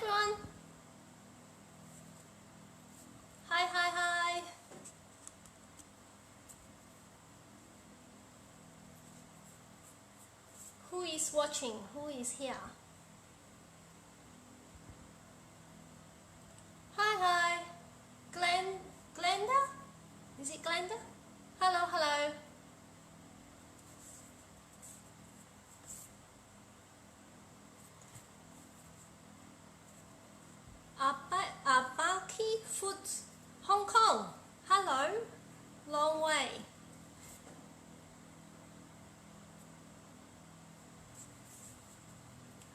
everyone. Hi, hi, hi. Who is watching? Who is here? Hi, hi. Glenda? Is it Glenda? Hello, hello. Abaki Food, Hong Kong. Hello. Long way.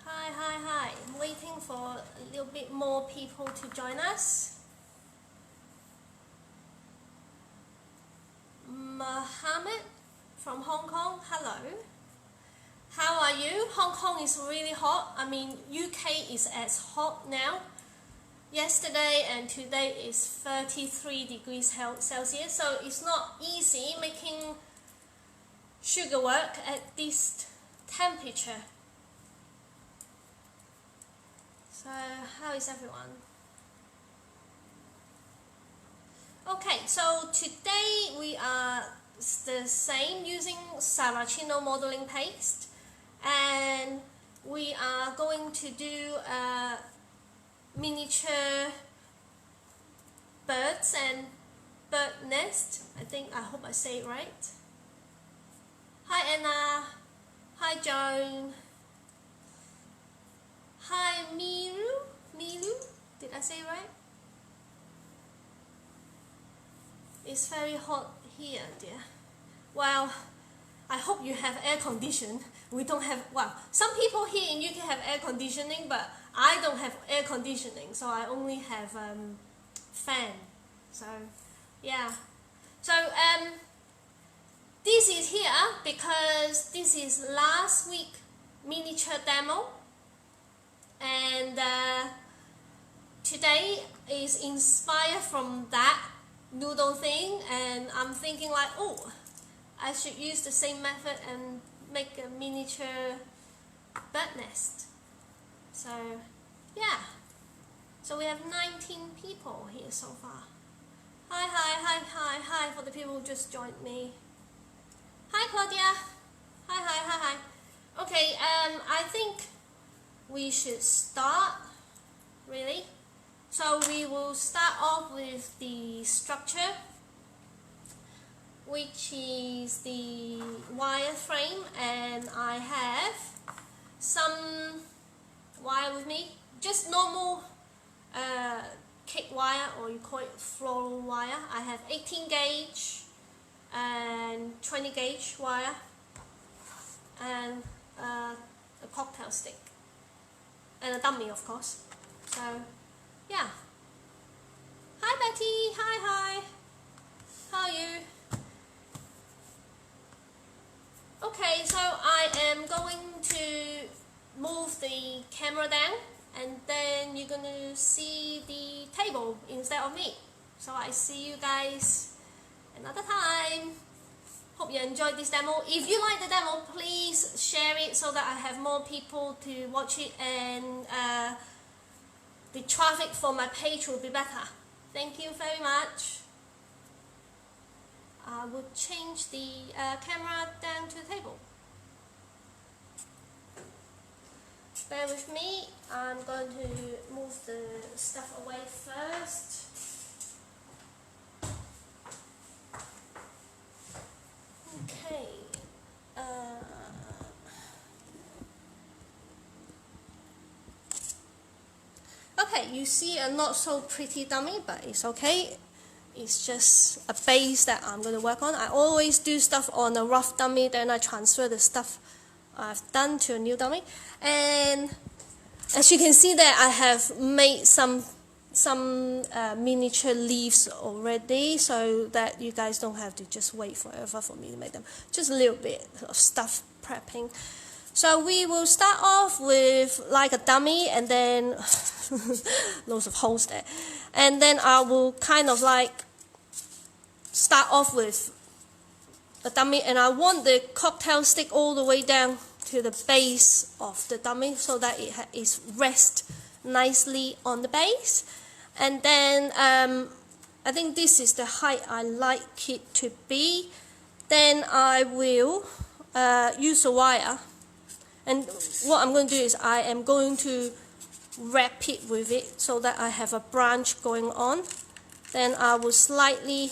Hi, hi, hi. I'm waiting for a little bit more people to join us. Mohammed from Hong Kong. Hello. How are you? Hong Kong is really hot. I mean, UK is as hot now. Yesterday and today is 33 degrees Celsius, so it's not easy making sugar work at this temperature. So how is everyone? Okay, so today we are the same using Saracino modeling paste, and we are going to do a miniature birds and bird nest. I hope I say it right. Hi Anna. Hi Joan. Hi Milu. Did I say it right? It's very hot here, dear. Well, I hope you have air conditioning. We don't have, well, some people here in UK have air conditioning, but I don't have air conditioning, so I only have fan. So yeah. So this is here because this is last week miniature demo, and today is inspired from that noodle thing, and I'm thinking like, oh, I should use the same method and make a miniature bird nest. So yeah, so we have 19 people here so far. Hi for the people who just joined me. Hi Claudia. Hi. Okay, I think we should start, really. So we will start off with the structure, which is the wire frame, and I have some wire with me, just normal cake wire, or you call it floral wire. I have 18 gauge and 20 gauge wire, and a cocktail stick, and a dummy, of course. So yeah. Hi Betty. Hi. How are you? Okay, so I am going to move the camera down, and then you're going to see the table instead of me. So I see you guys another time. Hope you enjoyed this demo. If you like the demo, please share it so that I have more people to watch it, and the traffic for my page will be better. Thank you very much. I will change the camera down to the table. Bear with me, I'm going to move the stuff away first. Okay. Okay, you see a not so pretty dummy, but it's okay. It's just a base that I'm going to work on. I always do stuff on a rough dummy, then I transfer the stuff I've done to a new dummy. And as you can see there, I have made some miniature leaves already, so that you guys don't have to just wait forever for me to make them. Just a little bit of stuff prepping. So we will start off with like a dummy, and then loads of holes there, and then I will kind of like start off with a dummy, and I want the cocktail stick all the way down to the base of the dummy so that it is rest nicely on the base. And then I think this is the height I like it to be. Then I will use a wire, and what I'm going to do is I am going to wrap it with it so that I have a branch going on. Then I will slightly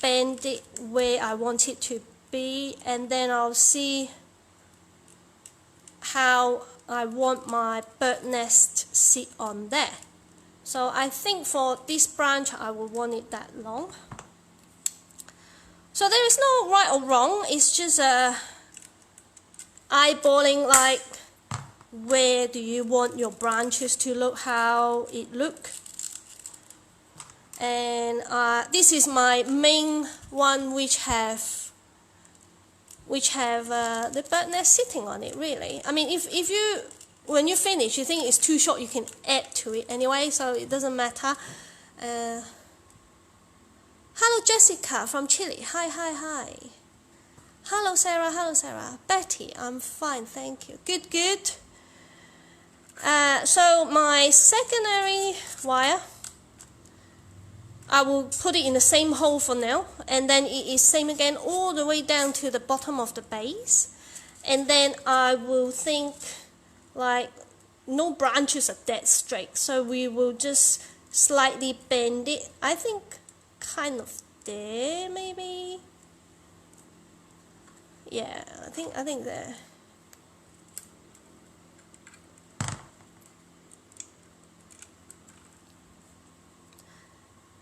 bend it where I want it to be, and then I'll see how I want my bird nest sit on there. So I think for this branch I will want it that long. So there is no right or wrong, it's just eyeballing, like where do you want your branches to look, how it look. And this is my main one, which have the bird nest sitting on it, really. I mean, if you, when you finish, you think it's too short, you can add to it anyway, so it doesn't matter. Hello Jessica from Chile. Hi, hi, hi. Hello Sarah, hello Sarah. Betty, I'm fine, thank you. Good, good. So my secondary wire, I will put it in the same hole for now, and then it is same again all the way down to the bottom of the base. And then I will think like no branches are dead straight, so we will just slightly bend it. I think kind of there, maybe. Yeah, I think there.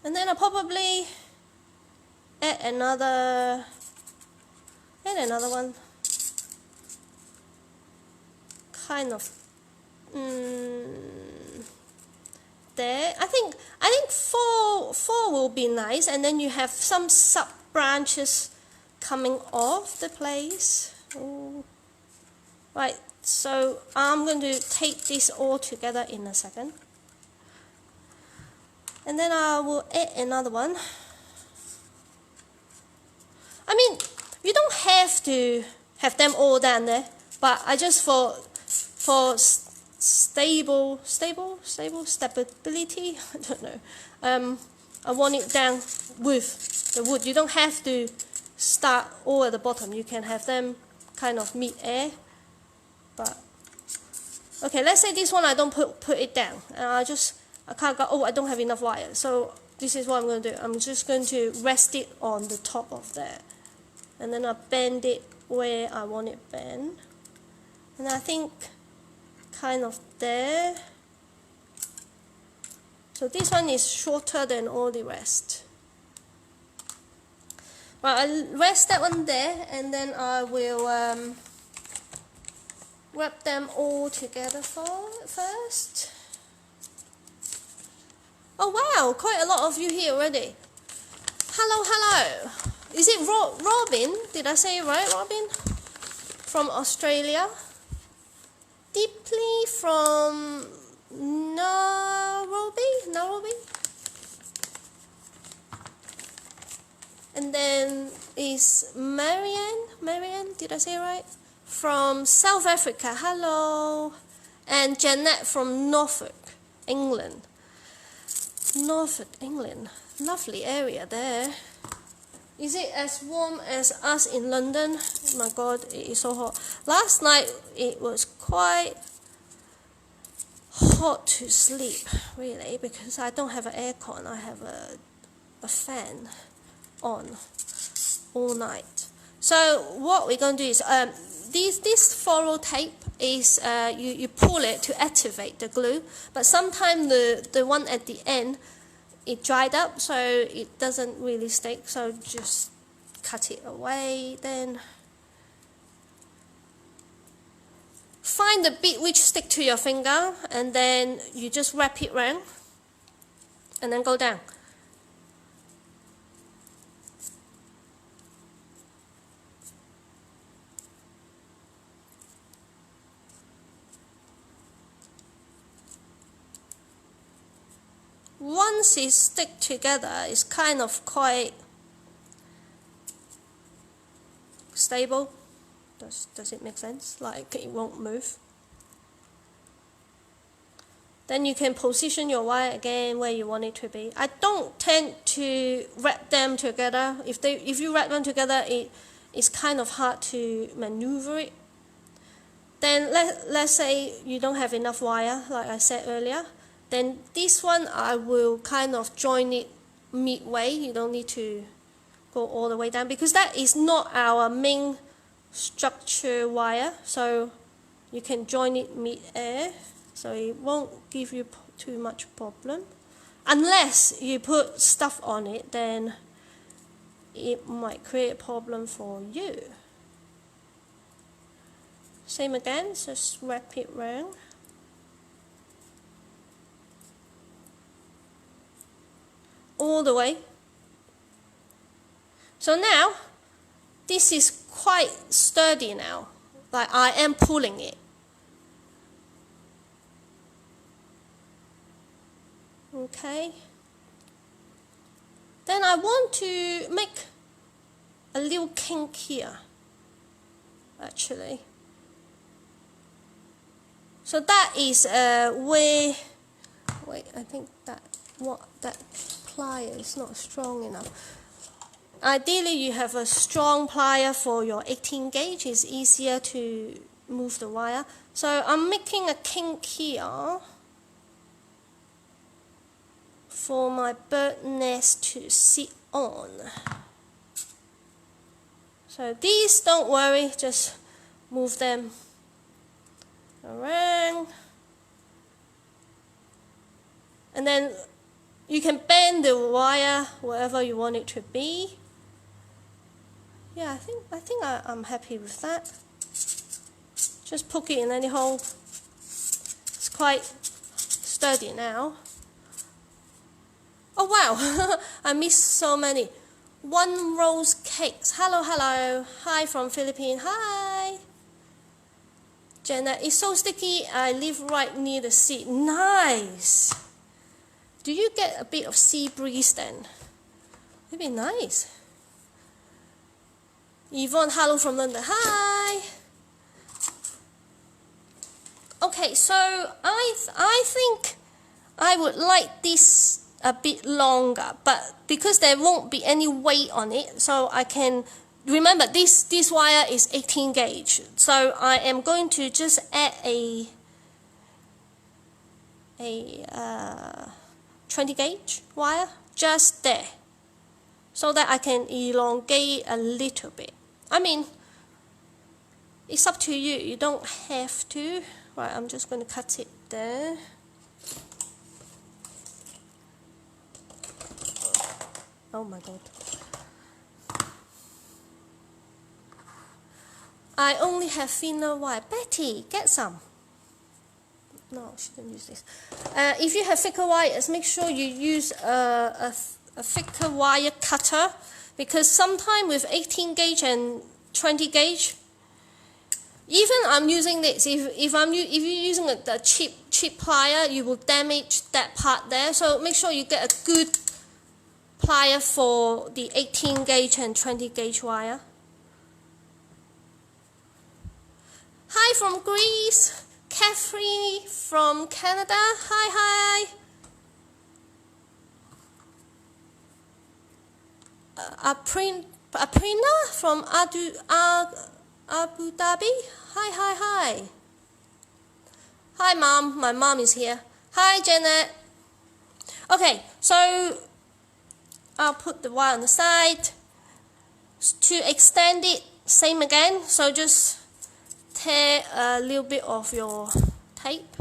And then I'll probably add another one, kind of there. I think four will be nice, and then you have some sub branches coming off the place. Ooh. Right, so I'm going to take this all together in a second. And then I will add another one. I mean, you don't have to have them all down there, but I just for stability, I don't know. I want it down with the wood. You don't have to start all at the bottom. You can have them kind of mid-air. But okay, let's say this one I don't put it down, and I can't go. Oh, I don't have enough wire. So this is what I'm going to do. I'm just going to rest it on the top of there, and then I bend it where I want it bent. And I think kind of there. So this one is shorter than all the rest. Well, I'll rest that one there, and then I will wrap them all together first. Oh wow, quite a lot of you here already. Hello, hello. Is it Robin? Did I say it right, Robin? From Australia. Deeply from Nairobi. And then is Marianne, did I say it right? From South Africa, hello. And Jeanette from Norfolk, England. Norfolk, England, lovely area there. Is it as warm as us in London? Oh my god, it is so hot. Last night it was quite hot to sleep, really, because I don't have an aircon. I have a fan on all night. So what we're going to do is this floral tape is you pull it to activate the glue, but sometimes the one at the end it dried up, so it doesn't really stick, so just cut it away. Then find the bit which stick to your finger, and then you just wrap it around and then go down. Once it stick together, it's kind of quite stable. Does it make sense? Like it won't move. Then you can position your wire again where you want it to be. I don't tend to wrap them together. If you wrap them together, it's kind of hard to maneuver it. Then let's say you don't have enough wire, like I said earlier. Then this one I will kind of join it midway. You don't need to go all the way down because that is not our main structure wire. So you can join it mid-air. So it won't give you too much problem. Unless you put stuff on it, then it might create a problem for you. Same again, just wrap it round. All the way. So now, this is quite sturdy now. Like I am pulling it. Okay. Then I want to make a little kink here, actually. So that is where, wait, I think that plier is not strong enough. Ideally you have a strong plier for your 18 gauge, it's easier to move the wire. So I'm making a kink here for my bird nest to sit on. So these, don't worry, just move them around. And then you can bend the wire wherever you want it to be. Yeah, I think I'm happy with that. Just poke it in any hole. It's quite sturdy now. Oh wow, I missed so many. One Rose Cakes. Hello, hello. Hi from Philippines. Hi. Jenna, it's so sticky. I live right near the sea. Nice. Do you get a bit of sea breeze then? It'd be nice. Yvonne, hello from London. Hi. Okay, so I think I would like this a bit longer, but because there won't be any weight on it, so I can remember this wire is 18 gauge, so I am going to just add a 20 gauge wire just there so that I can elongate a little bit. I mean, it's up to you, you don't have to. Right, I'm just going to cut it there. Oh my god. I only have thinner wire. Betty, get some. No, I shouldn't use this. If you have thicker wires, make sure you use a thicker wire cutter, because sometimes with 18 gauge and 20 gauge, even I'm using this, if you're using a cheap plier, you will damage that part there. So make sure you get a good plier for the 18 gauge and 20 gauge wire. Hi from Greece, Catherine from Canada. Hi. Aprina from Abu Dhabi. Hi. Hi mom, my mom is here. Hi Janet. Okay, so I'll put the wire on the side. To extend it, same again, so just tear a little bit of your tape.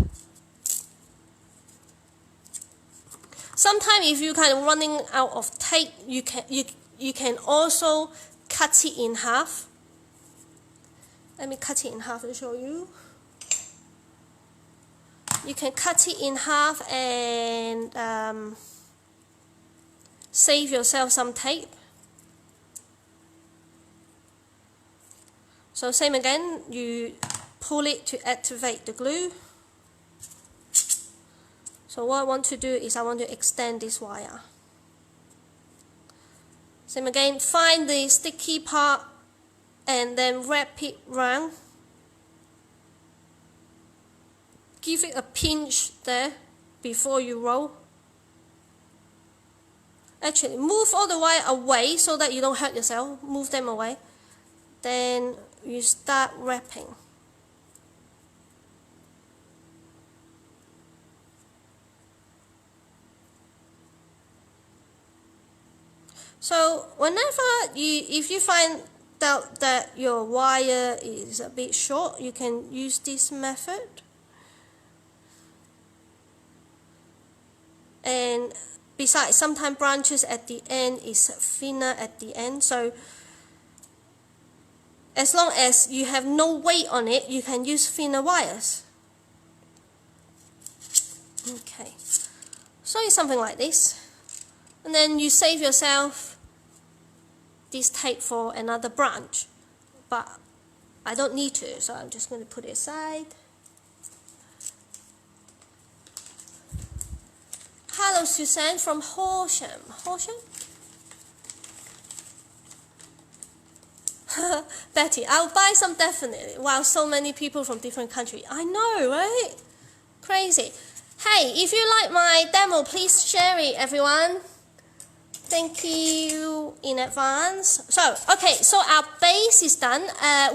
Sometimes if you're kind of running out of tape, you can also cut it in half. Let me cut it in half to show you. You can cut it in half and save yourself some tape. So same again, you pull it to activate the glue. So what I want to do is I want to extend this wire. Same again, find the sticky part and then wrap it round. Give it a pinch there before you roll. Actually, move all the wire away so that you don't hurt yourself. Move them away. Then you start wrapping. So if you find out that your wire is a bit short, you can use this method. And besides, sometimes branches at the end is thinner at the end. So as long as you have no weight on it, you can use thinner wires. Okay, so it's something like this. And then you save yourself this tape for another branch. But I don't need to, so I'm just going to put it aside. Hello, Suzanne from Horsham. Horsham? Betty, I'll buy some definitely. Wow, so many people from different countries. I know, right? Crazy. Hey, if you like my demo, please share it, everyone. Thank you in advance. So, okay, so our base is done.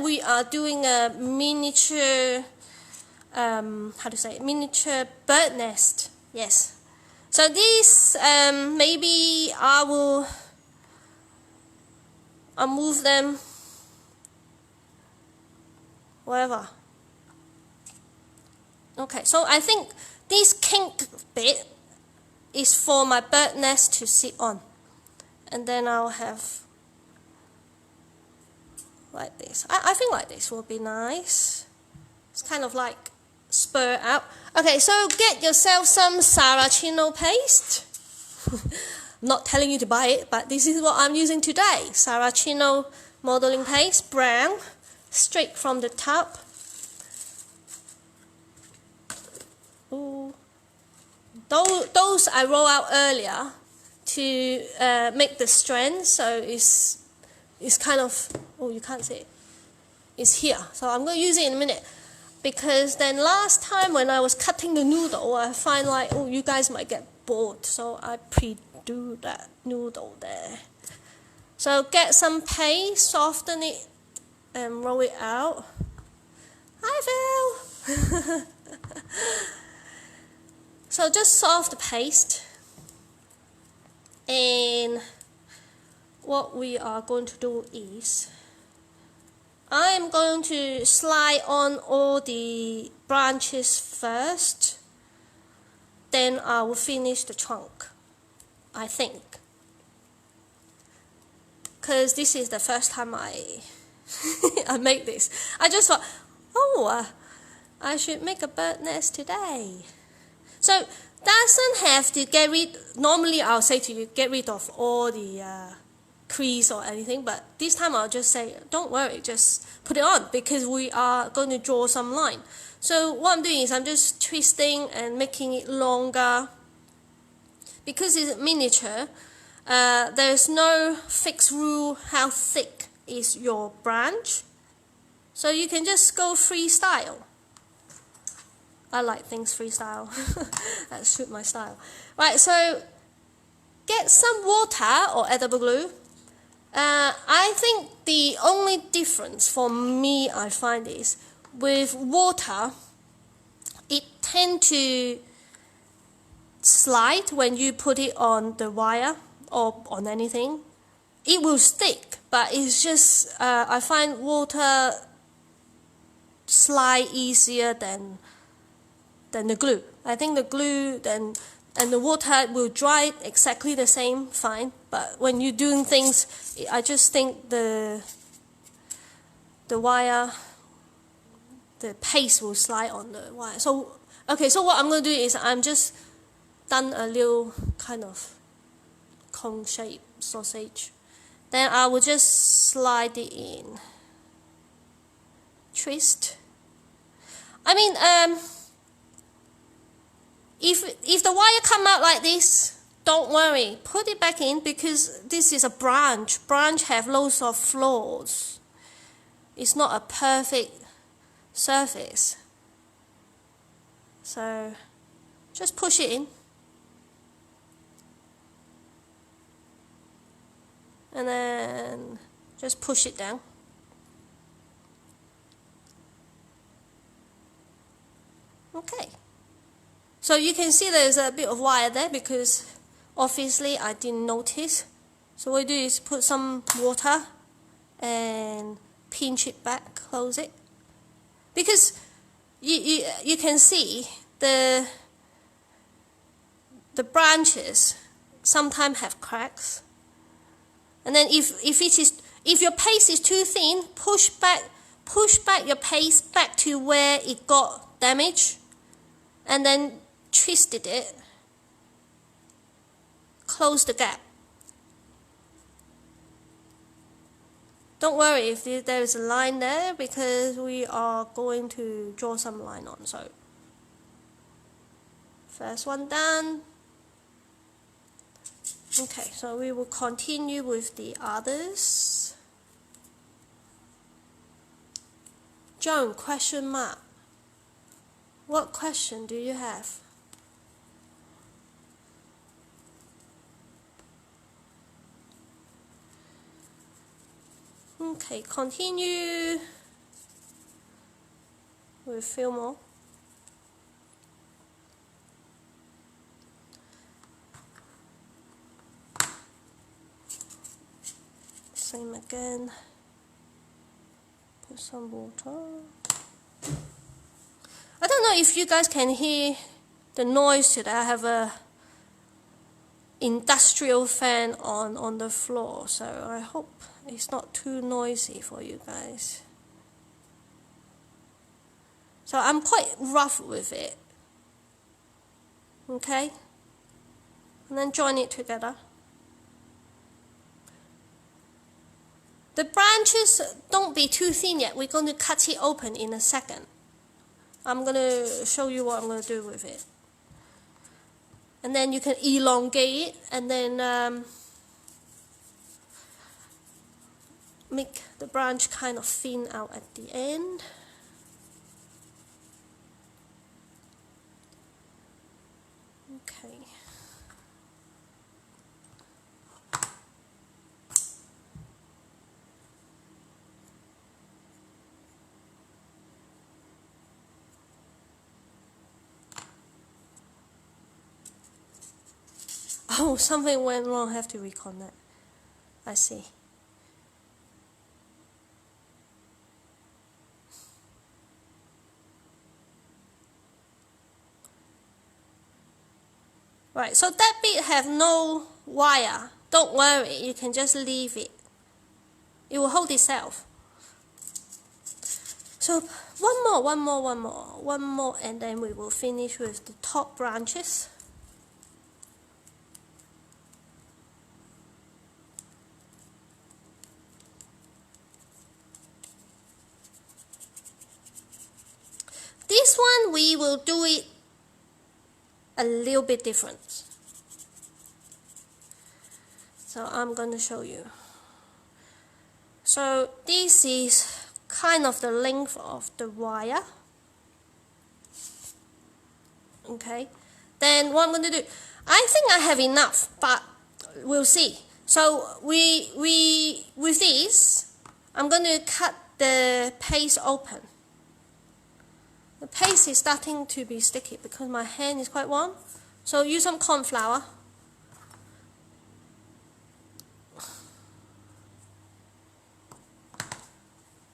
We are doing a miniature, miniature bird nest. Yes. So this, maybe I'll move them, wherever. Okay, so I think this kink bit is for my bird nest to sit on. And then I'll have like this. I think like this will be nice. It's kind of like spur out. Okay, so get yourself some Saracino paste. I'm not telling you to buy it, but this is what I'm using today. Saracino modeling paste, brown, straight from the tub. Ooh. Those I roll out earlier to make the strand, so it's kind of, oh, you can't see it. It's here, so I'm going to use it in a minute. Because then last time when I was cutting the noodle, I find like, oh, you guys might get bored, so I pre-do that noodle there. So get some paste, soften it, and roll it out. Hi, Phil! So just soft paste. And what we are going to do is I'm going to slide on all the branches first, then I will finish the trunk, I think, because this is the first time I make this. I just thought, oh, I should make a bird nest today. So doesn't have to get rid, normally I'll say to you, get rid of all the crease or anything, but this time I'll just say, don't worry, just put it on, because we are going to draw some line. So what I'm doing is I'm just twisting and making it longer. Because it's miniature, there's no fixed rule how thick is your branch. So you can just go freestyle. I like things freestyle. That suits my style. Right, so get some water or edible glue. I think the only difference for me I find is with water, it tends to slide when you put it on the wire or on anything. It will stick, but it's just I find water slide easier than the glue. I think the glue and the water will dry exactly the same, fine. But when you're doing things, I just think the wire, the paste will slide on the wire. So, okay, so what I'm going to do is I'm just done a little kind of cone shape sausage. Then I will just slide it in. Twist. I mean, if the wire come out like this, don't worry, put it back in, because this is a branch. Branch have loads of flaws. It's not a perfect surface. So just push it in. And then just push it down. Okay. So you can see there's a bit of wire there because obviously I didn't notice. So what we do is put some water and pinch it back, close it. Because you can see the branches sometimes have cracks. And then if your paste is too thin, push back your paste back to where it got damaged, and then twisted it, close the gap. Don't worry if there is a line there because we are going to draw some line on. So first one done. Okay, so we will continue with the others. Joan, question mark. What question do you have? Okay, continue with a few more. Same again. Put some water. I don't know if you guys can hear the noise today. I have a industrial fan on the floor, so I hope it's not too noisy for you guys. So I'm quite rough with it. Okay? And then join it together. The branches, don't be too thin yet. We're going to cut it open in a second. I'm going to show you what I'm going to do with it. And then you can elongate it and then make the branch kind of thin out at the end. Okay. Oh, something went wrong. I have to reconnect. I see. Right, so that bit have no wire. Don't worry, you can just leave it. It will hold itself. So one more, and then we will finish with the top branches. This one we will do it a little bit different. So I'm going to show you. So this is kind of the length of the wire. Okay. Then what I'm going to do, I think I have enough, but we'll see. So with this, I'm going to cut the paste open. The paste is starting to be sticky because my hand is quite warm. So use some corn flour.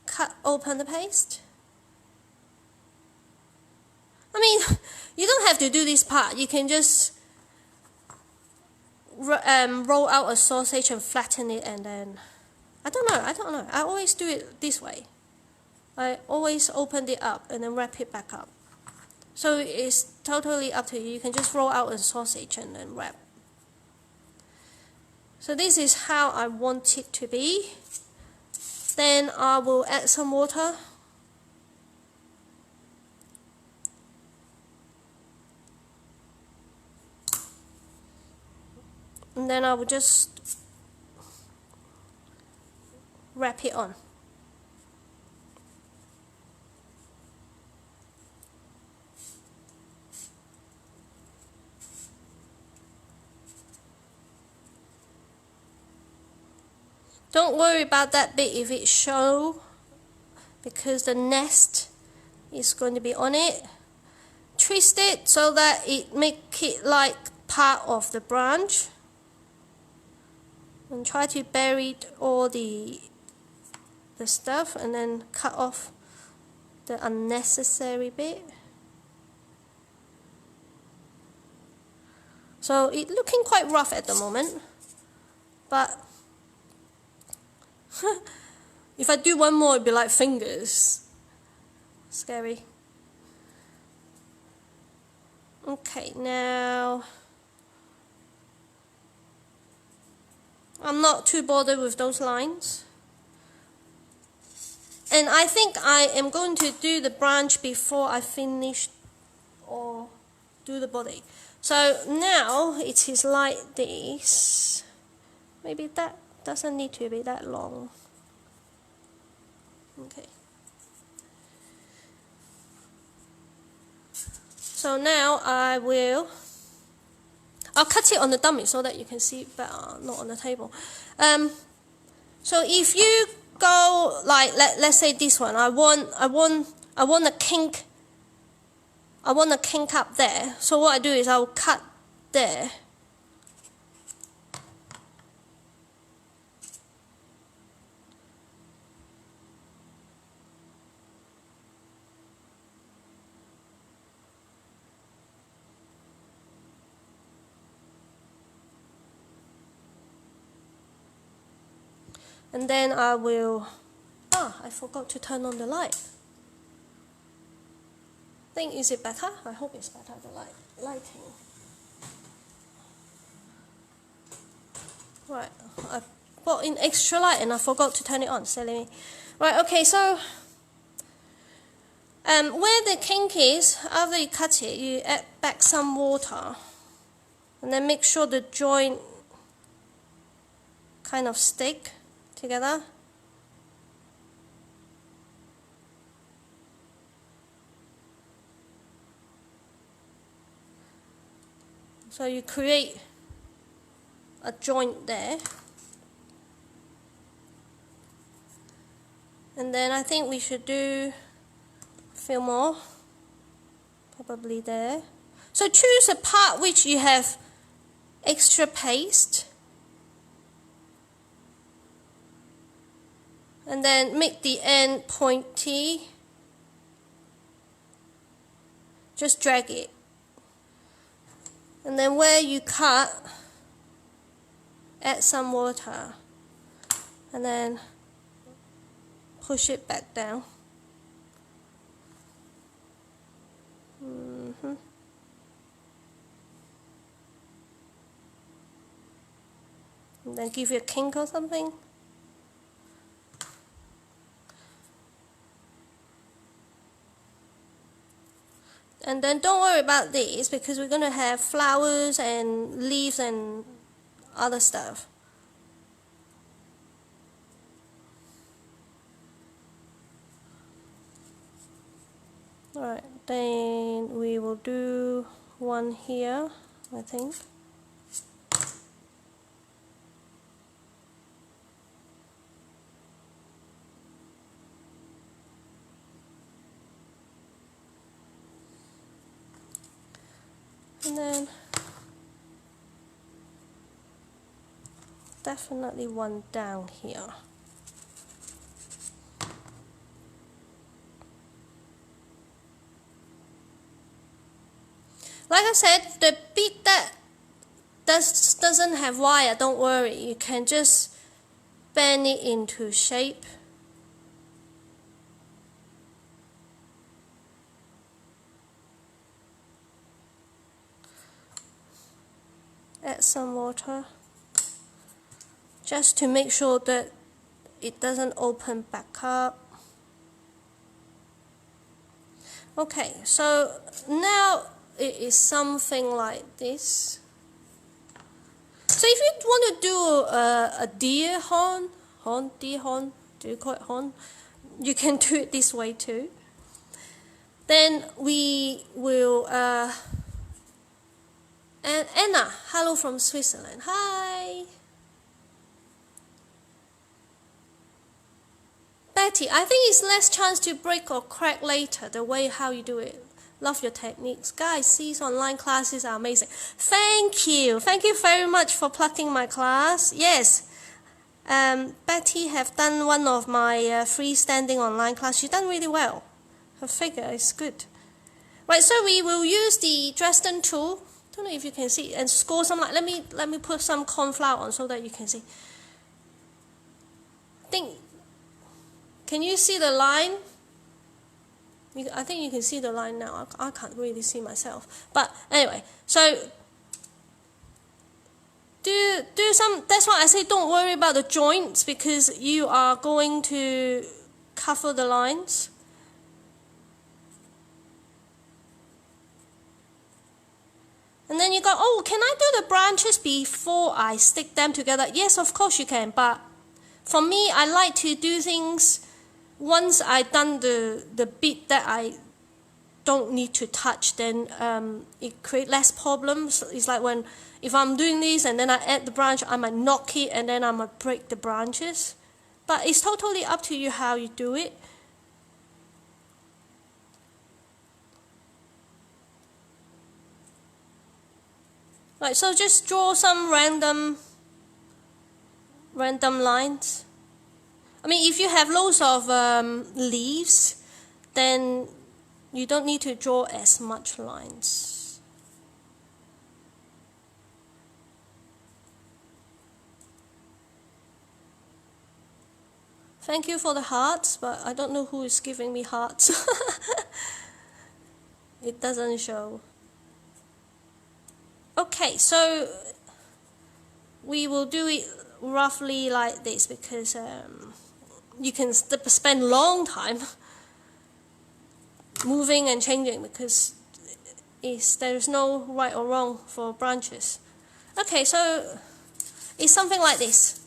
Cut open the paste. I mean, you don't have to do this part. You can just roll out a sausage and flatten it, and then I don't know. I always do it this way. I always open it up and then wrap it back up. So it's totally up to you. You can just roll out a sausage and then wrap. So this is how I want it to be. Then I will add some water. And then I will just wrap it on. Don't worry about that bit if it shows, because the nest is going to be on it. Twist it so that it make it like part of the branch, and try to bury all the stuff, and then cut off the unnecessary bit. So it's looking quite rough at the moment, but if I do one more, it'd be like fingers. Scary. Okay, now I'm not too bothered with those lines. And I think I am going to do the branch before I finish or do the body. So now it is like this. Maybe that doesn't need to be that long. Okay. So now I'll cut it on the dummy so that you can see it better, not on the table. So if you go like let's say this one, I want a kink. I want a kink up there. So what I do is I'll cut there. And then I will, I forgot to turn on the light. Is it better? I hope it's better, the lighting. Right, I bought in extra light and I forgot to turn it on, silly me. Right, okay, so where the kink is, after you cut it, you add back some water. And then make sure the joint kind of stick together. So you create a joint there. And then I think we should do a few more, probably there. So choose a part which you have extra paste. And then make the end pointy. Just drag it. And then where you cut, add some water. And then push it back down. And then give you a kink or something. And then don't worry about these because we're going to have flowers and leaves and other stuff. Alright, then we will do one here, I think. And then definitely one down here. Like I said, the bit that doesn't have wire, don't worry, you can just bend it into shape. Add some water just to make sure that it doesn't open back up. Okay, so now it is something like this. So if you want to do a deer horn, do you call it horn? You can do it this way too. Then we will and Anna, hello from Switzerland. Hi. Betty, I think it's less chance to break or crack later, the way how you do it. Love your techniques. Guys, these online classes are amazing. Thank you. Thank you very much for plugging my class. Yes. Betty have done one of my freestanding online class. She done really well. Her figure is good. Right, so we will use the Dresden tool. Don't know if you can see, and score some light. Let me put some corn flour on so that you can see. Can you see the line? I think you can see the line now. I can't really see myself. But anyway, so do some. That's why I say don't worry about the joints, because you are going to cover the lines. And then you go, oh, can I do the branches before I stick them together? Yes, of course you can. But for me, I like to do things once I've done the bit that I don't need to touch, then it creates less problems. It's like if I'm doing this and then I add the branch, I might knock it and then I might break the branches. But it's totally up to you how you do it. Right, so just draw some random lines. I mean, if you have loads of leaves, then you don't need to draw as much lines. Thank you for the hearts, but I don't know who is giving me hearts. It doesn't show. Okay, so we will do it roughly like this, because you can spend a long time moving and changing, because there's no right or wrong for branches. Okay, so it's something like this.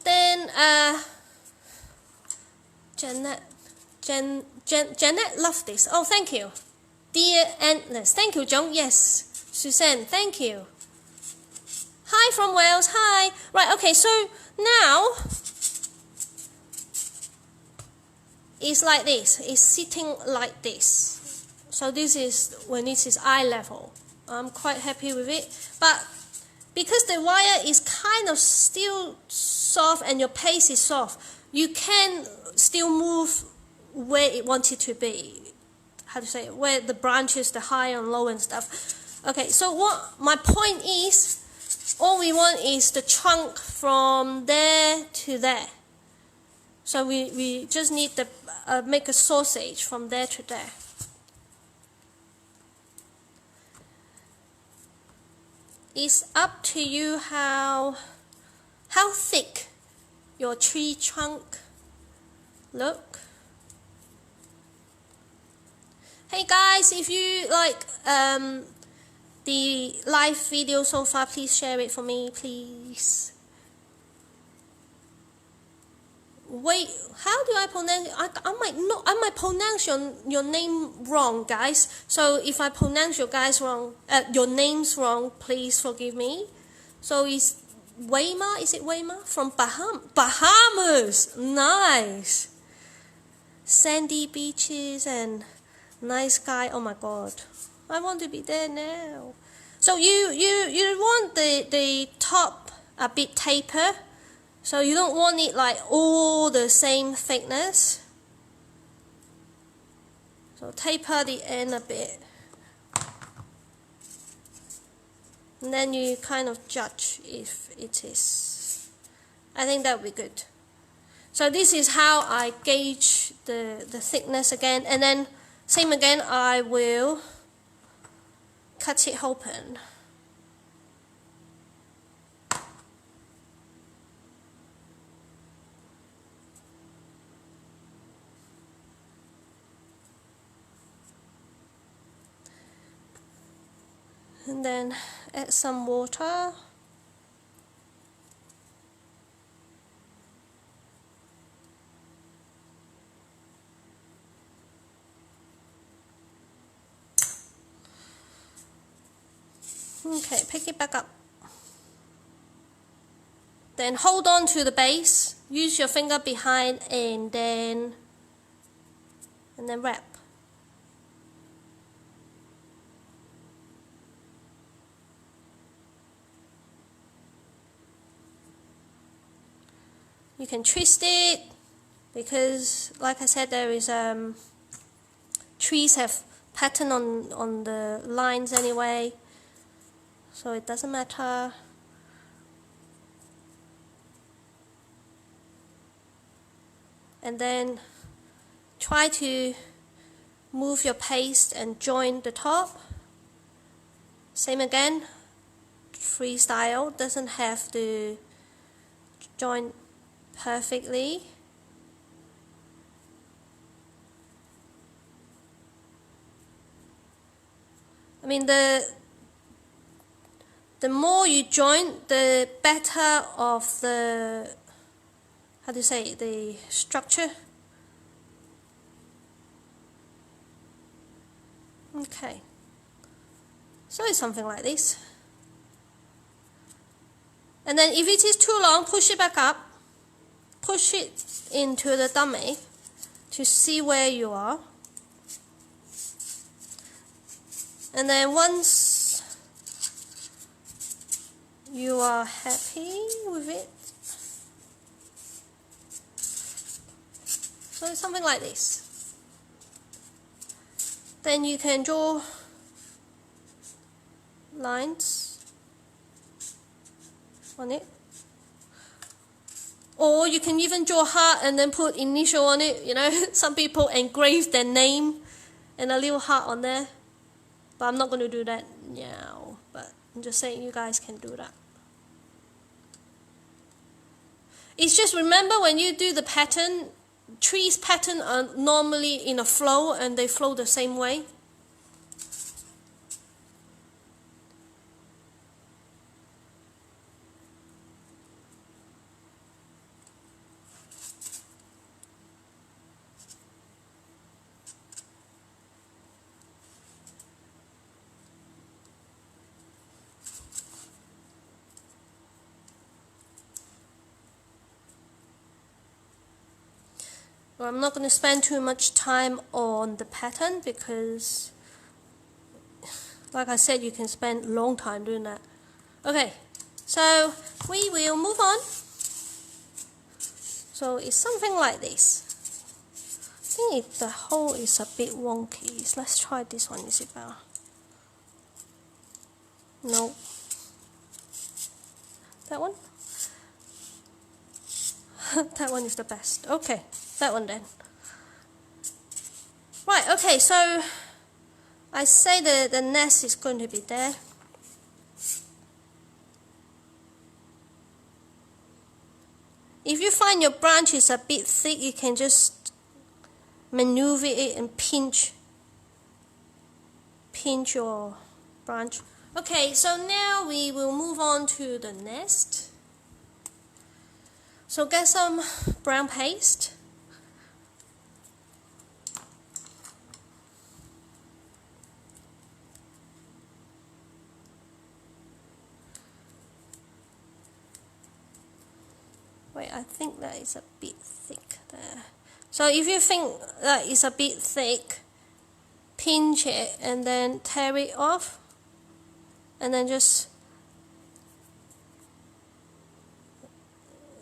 Then Janet loved this. Oh, thank you. Dear Endless. Thank you, Jung. Yes. Suzanne, thank you. Hi from Wales. Hi. Right, okay, so now it's like this. It's sitting like this. So this is when it is eye level. I'm quite happy with it. But because the wire is kind of still soft and your paste is soft, you can still move where it wanted to be. How to say it? Where the branches, the high and low and stuff. Okay, so what my point is, all we want is the trunk from there to there. So we just need to make a sausage from there to there. It's up to you how thick your tree trunk look. Hey guys, if you like the live video so far, please share it for me, please. Wait, how do I pronounce? I might pronounce your name wrong, guys. So if I pronounce your names wrong, please forgive me. So it's Weimar. Is it Weimar from Bahamas? Nice. Sandy beaches and nice sky. Oh my God, I want to be there now. So you want the top a bit taper. So you don't want it like all the same thickness. So taper the end a bit. And then you kind of judge if it is. I think that would be good. So this is how I gauge the thickness again. And then same again, I will cut it open. And then add some water. Okay, pick it back up. Then hold on to the base use your finger behind and then wrap. You can twist it because, like I said, there is trees have pattern on the lines anyway, so it doesn't matter. And then try to move your paste and join the top. Same again, freestyle, doesn't have to join perfectly. I mean, the more you join, the better of the, how do you say, the structure. Okay, so it's something like this. And then if it is too long, push it back up, push it into the dummy to see where you are. And then once you are happy with it, so it's something like this. Then you can draw lines on it. Or you can even draw a heart and then put initial on it, you know. Some people engrave their name and a little heart on there. But I'm not going to do that now. But I'm just saying you guys can do that. It's just remember when you do the pattern, trees pattern are normally in a flow and they flow the same way. Well, I'm not going to spend too much time on the pattern because, like I said, you can spend a long time doing that. Okay, so we will move on. So it's something like this. I think the hole is a bit wonky. So let's try this one. Is it better? No. That one? That one is the best. Okay, that one then. Right, okay, so I say the nest is going to be there. If you find your branch is a bit thick, you can just maneuver it and pinch your branch. Okay, so now we will move on to the nest. So get some brown paste. Wait, I think that is a bit thick there. So if you think that is a bit thick, pinch it and then tear it off. And then just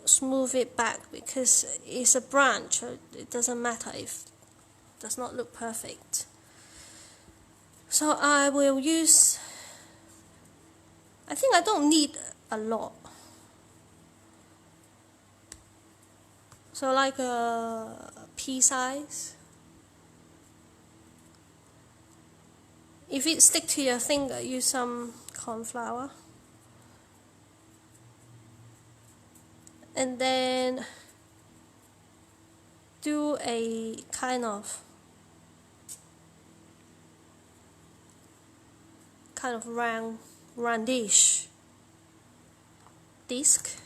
smooth it back because it's a branch, so it doesn't matter if it does not look perfect. So I will use, I think I don't need a lot. So like a pea size. If it stick to your finger, use some corn flour. And then do a kind of roundish disc.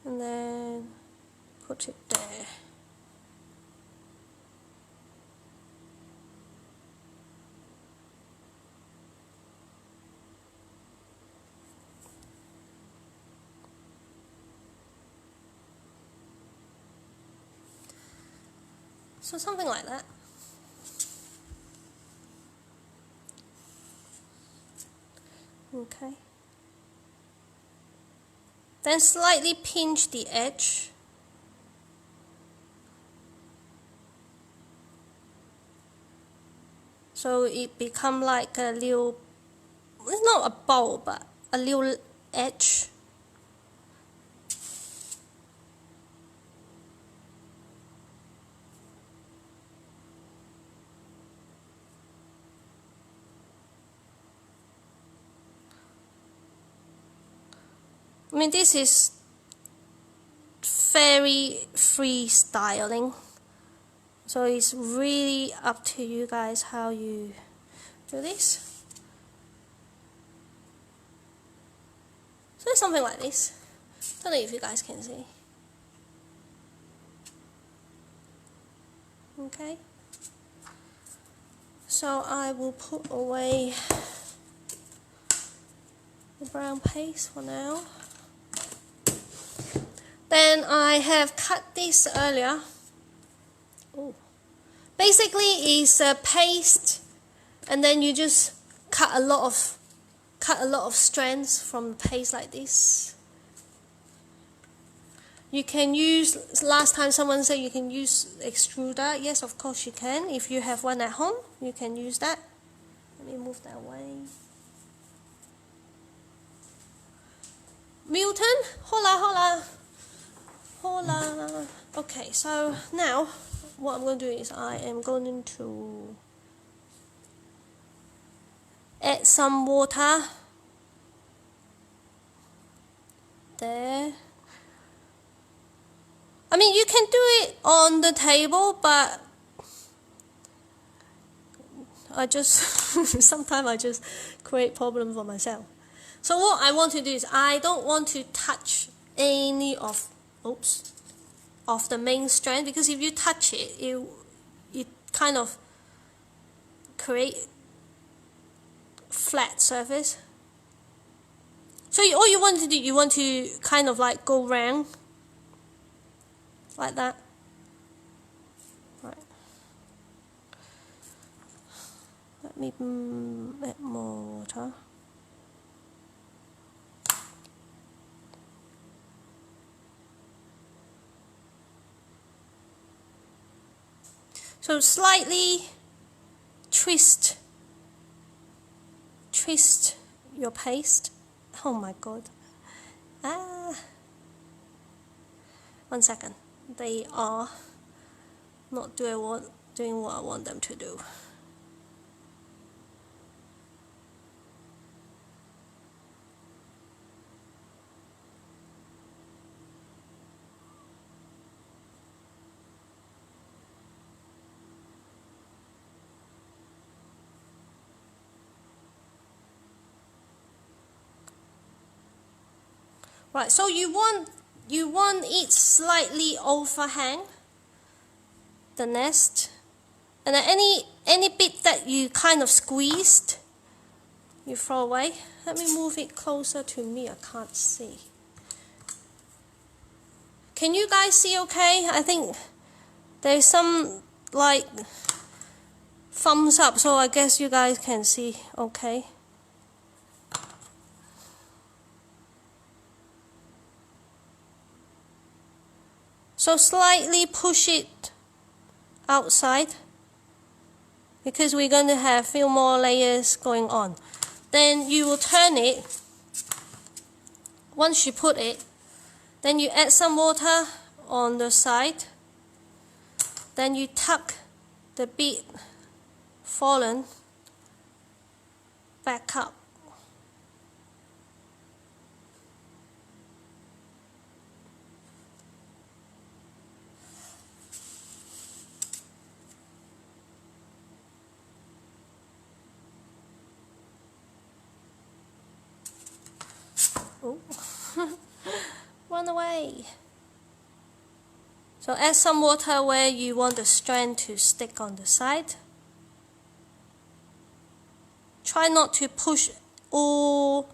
And then put it there. So something like that. Okay. Then slightly pinch the edge. So it become like a little, it's not a bowl, but a little edge. I mean, this is very freestyling, so it's really up to you guys how you do this. So it's something like this. Don't know if you guys can see. Okay. So I will put away the brown paste for now. Then I have cut this earlier. Oh. Basically, it's a paste, and then you just cut a lot of strands from the paste like this. You can use, last time someone said you can use extruder. Yes, of course you can. If you have one at home, you can use that. Let me move that away. Milton, hola. Okay, so now what I'm going to do is I am going to add some water there. I mean, you can do it on the table, but I just sometimes I just create problems for myself. So what I want to do is I don't want to touch any of the main strand, because if you touch it, it kind of create flat surface. So all you want to do, you want to kind of like go round like that. Right. Let me add more water. So slightly twist your paste. Oh my god. One second. They are not doing what I want them to do. Right, so you want it slightly overhang the nest, and then any bit that you kind of squeezed, you throw away. Let me move it closer to me. I can't see. Can you guys see okay? I think there's some like thumbs up, so I guess you guys can see okay. So slightly push it outside, because we're going to have a few more layers going on. Then you will turn it. Once you put it, then you add some water on the side. Then you tuck the bit fallen back up. Oh. Run away. So add some water where you want the strand to stick on the side. Try not to push all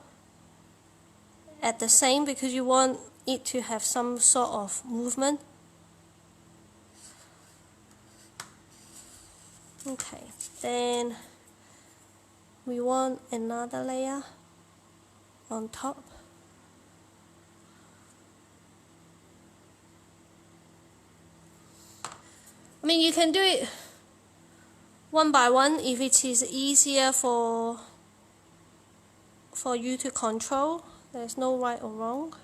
at the same, because you want it to have some sort of movement. Okay, then we want another layer on top. I mean, you can do it one by one if it is easier for you to control. There's no right or wrong.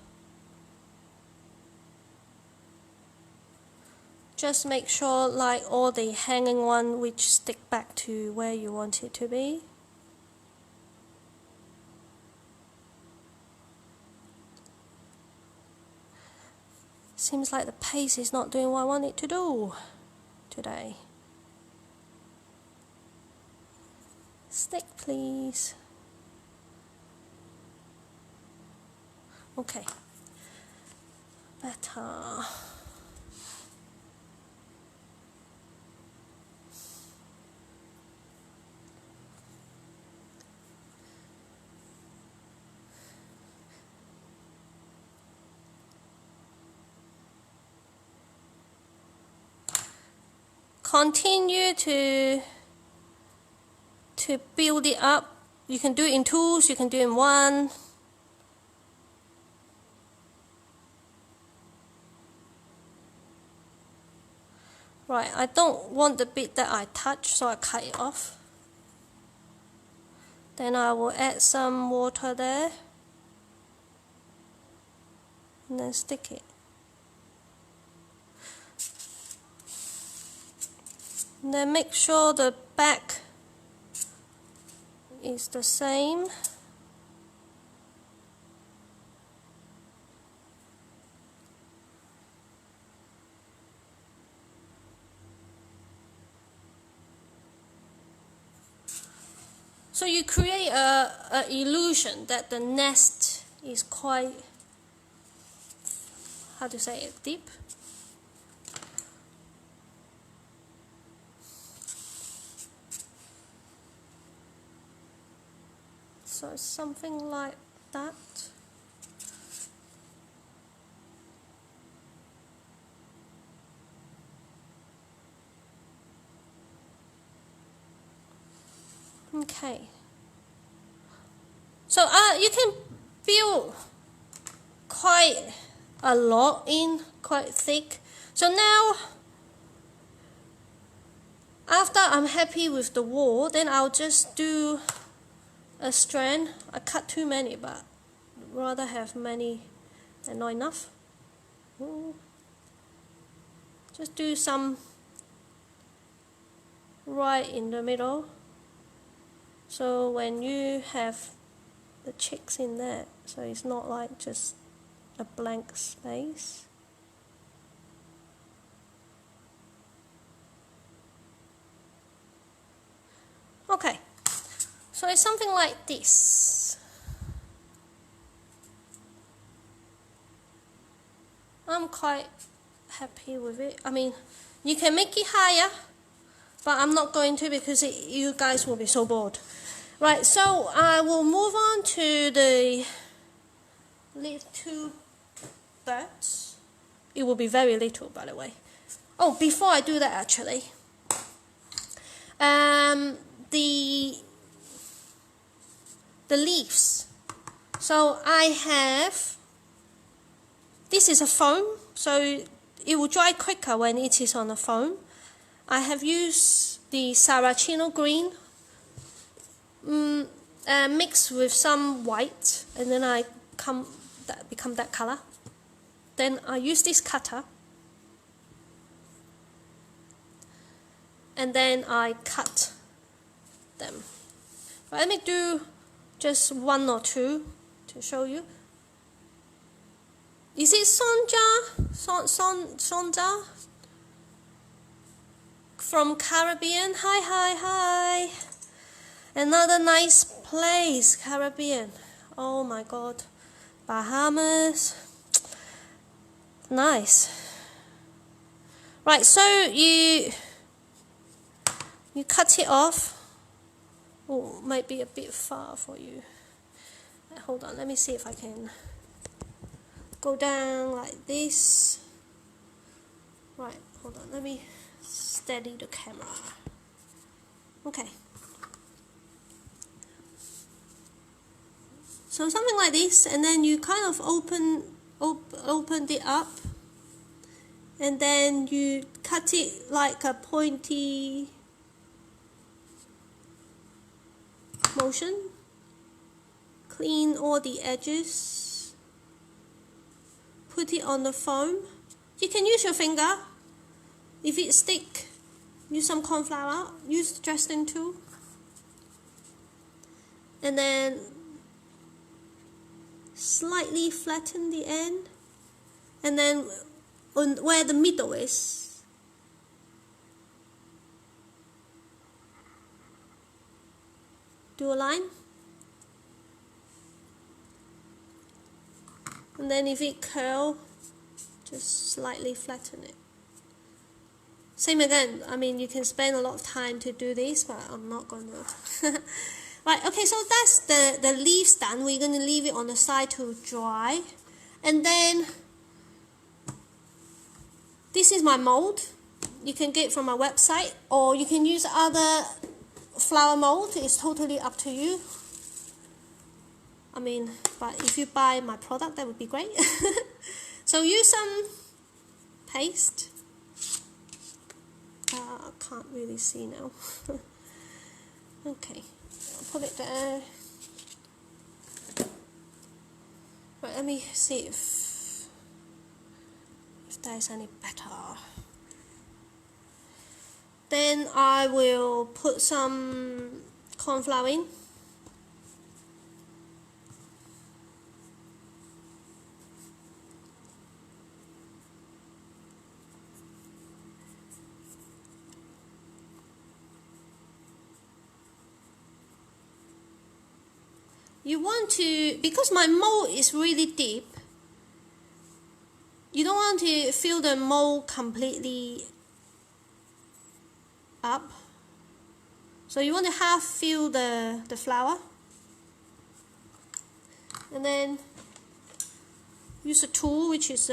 Just make sure like all the hanging one which stick back to where you want it to be. Seems like the paste is not doing what I want it to do today. Stick, please. Okay. Better. Continue to build it up. You can do it in twos, you can do it in one. Right, I don't want the bit that I touch, so I cut it off. Then I will add some water there and then stick it. And then make sure the back is the same. So you create a illusion that the nest is quite, how to say it, deep. So something like that. Okay. So you can build quite a lot in, quite thick. So now, after I'm happy with the wall, then I'll just do a strand. I cut too many, but rather have many than not enough. Just do some right in the middle. So when you have the chicks in there, so it's not like just a blank space. Okay, so it's something like this. I'm quite happy with it. I mean, you can make it higher, but I'm not going to because you guys will be so bored. Right, so I will move on to the little birds. It will be very little, by the way. Oh, before I do that, actually, the leaves. So I have, this is a foam, so it will dry quicker when it is on a foam. I have used the Saraceno green mixed with some white, and then I become that color. Then I use this cutter, and then I cut them. But let me do just one or two to show you. Is it Sonja from Caribbean? Hi. Another nice place, Caribbean. Oh my God, Bahamas. Nice. Right, so you cut it off. Oh, might be a bit far for you. Hold on, let me see if I can go down like this. Right, hold on, let me steady the camera. Okay. So something like this, and then you kind of opened it up, and then you cut it like a pointy motion. Clean all the edges. Put it on the foam. You can use your finger. If it stick, use some corn flour. Use the dressing tool. And then slightly flatten the end. And then on where the middle is, do a line. And then if it curl, just slightly flatten it. Same again, I mean you can spend a lot of time to do this, but I'm not going to. Right, okay, so that's the leaves done. We're going to leave it on the side to dry. And then this is my mold. You can get it from my website, or you can use other flower mold. It's totally up to you. I mean, but if you buy my product, that would be great. So use some paste. I can't really see now. Okay, I'll put it there. Right, let me see if there's any better. Then I will put some corn flour in. You want to, because my mold is really deep, you don't want to fill the mold completely up. So you want to half fill the flour. And then use a tool which is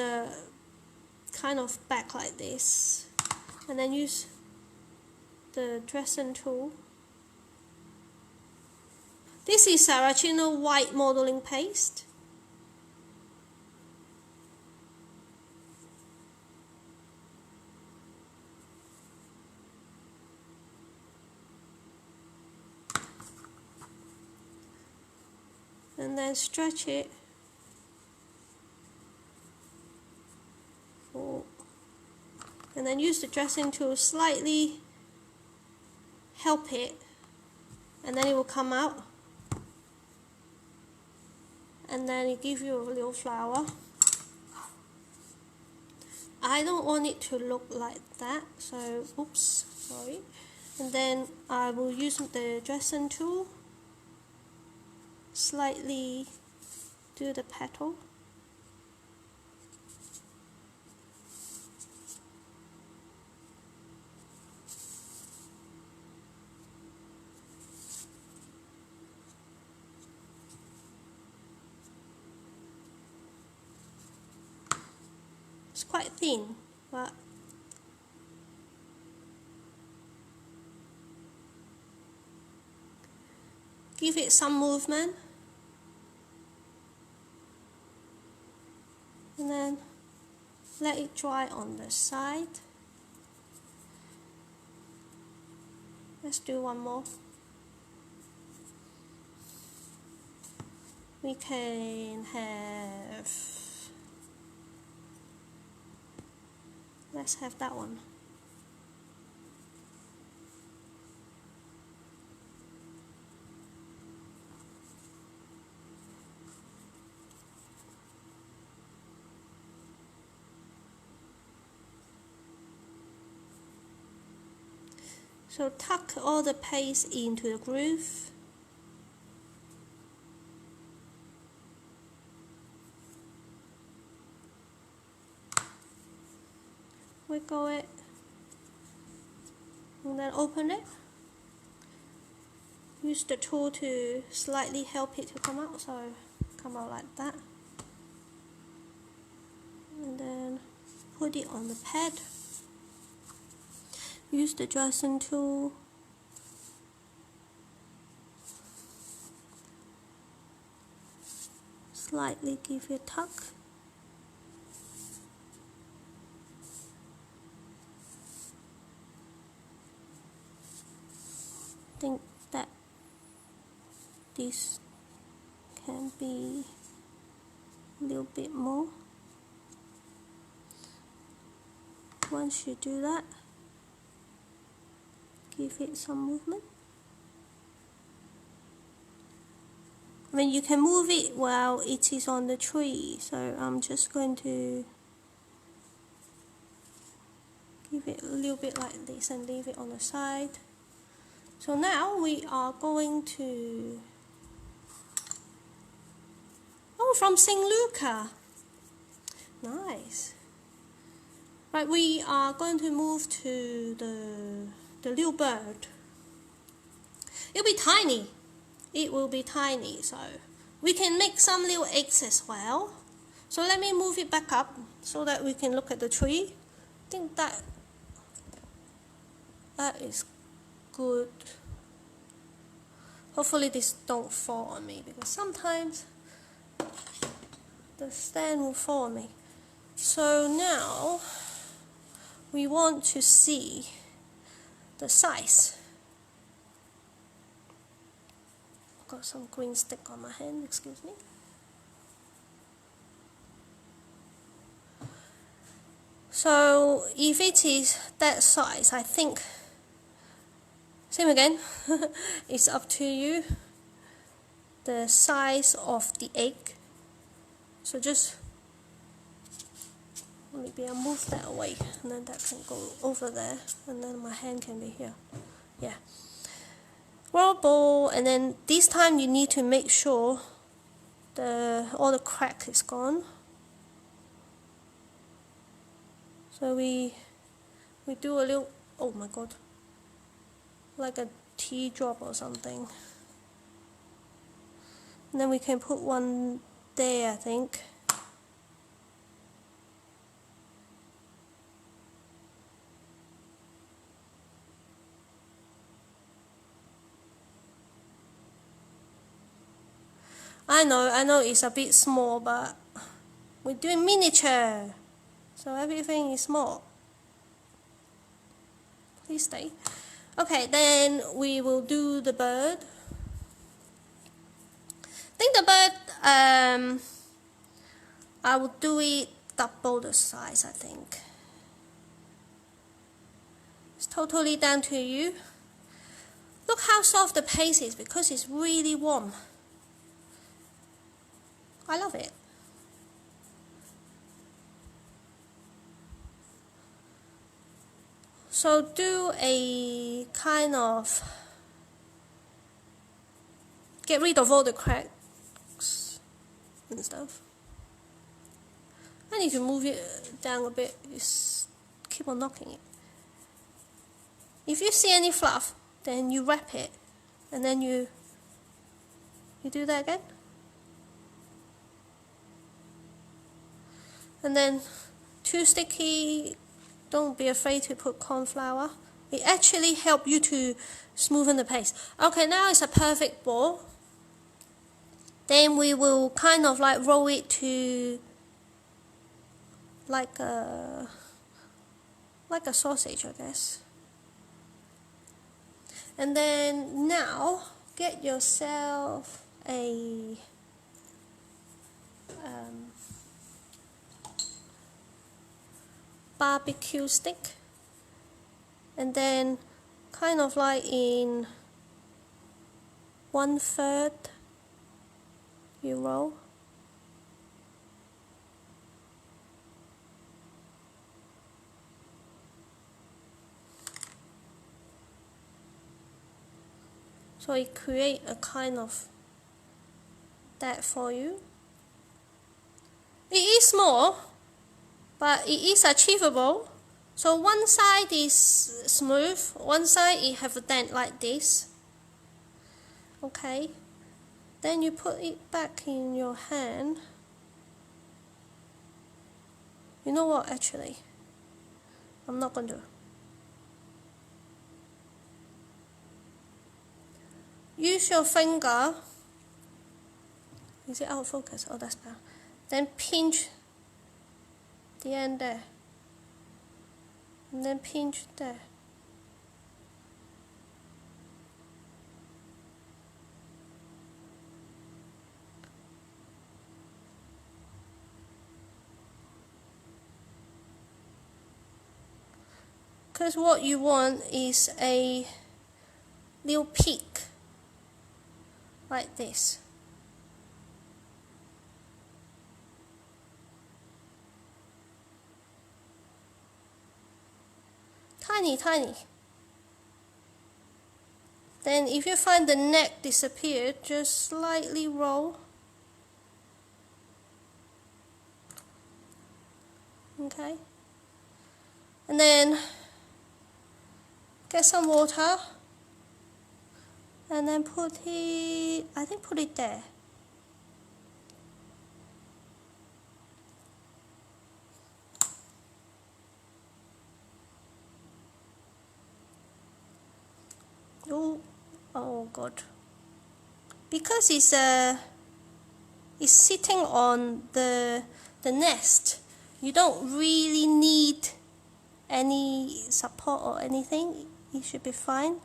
kind of back like this. And then use the dressing tool. This is Saracino white modeling paste. And then stretch it. And then use the dressing tool, slightly help it, and then it will come out. And then it gives you a little flower. I don't want it to look like that, so oops, sorry. And then I will use the dressing tool, slightly do the petal. It's quite thin, but give it some movement, and then let it dry on the side. Let's do one more. We can have, let's have that one. So tuck all the paste into the groove. Wiggle it, and then open it. Use the tool to slightly help it to come out, so come out like that. And then put it on the pad. Use the dressing tool lightly give it a tug. I think that this can be a little bit more. Once you do that, give it some movement. I mean, you can move it while it is on the tree, so I'm just going to give it a little bit like this and leave it on the side. So now we are going to, oh, from St. Luca. Nice. Right, we are going to move to the little bird. It'll be tiny. It will be tiny, so we can make some little eggs as well. So let me move it back up so that we can look at the tree. I think that is good. Hopefully this don't fall on me, because sometimes the stand will fall on me. So now we want to see the size. Got some green stick on my hand, excuse me. So if it is that size, I think, same again, it's up to you, the size of the egg. So just, maybe I'll move that away, and then that can go over there, and then my hand can be here. Yeah. Roll ball, and then this time you need to make sure all the crack is gone. So we do a little, oh my god, like a tea drop or something. And then we can put one there, I think. I know it's a bit small, but we're doing miniature, so everything is small. Please stay. Okay, then we will do the bird. I think the bird, I will do it double the size, I think. It's totally down to you. Look how soft the paste is, because it's really warm. I love it. So do a kind of, get rid of all the cracks and stuff. I need to move it down a bit, just keep on knocking it. If you see any fluff, then you wrap it, and then you do that again. And then too sticky, don't be afraid to put corn flour. It actually helps you to smoothen the paste. Okay, now it's a perfect ball. Then we will kind of like roll it to like a sausage, I guess. And then now get yourself a barbecue stick, and then kind of like in 1/3 you roll. So it creates a kind of that for you. It is small, but it is achievable. So one side is smooth, one side it have a dent like this. Okay, then you put it back in your hand. You know what, actually, I'm not going to. Use your finger Is it out of focus? Oh, that's better. Then pinch the end there. And then pinch there. Because what you want is a little peak like this. Tiny, tiny. Then if you find the neck disappeared, just slightly roll. Okay. And then get some water. And then put it, I think put it there. Oh God. Because it's sitting on the nest, you don't really need any support or anything. It should be fine.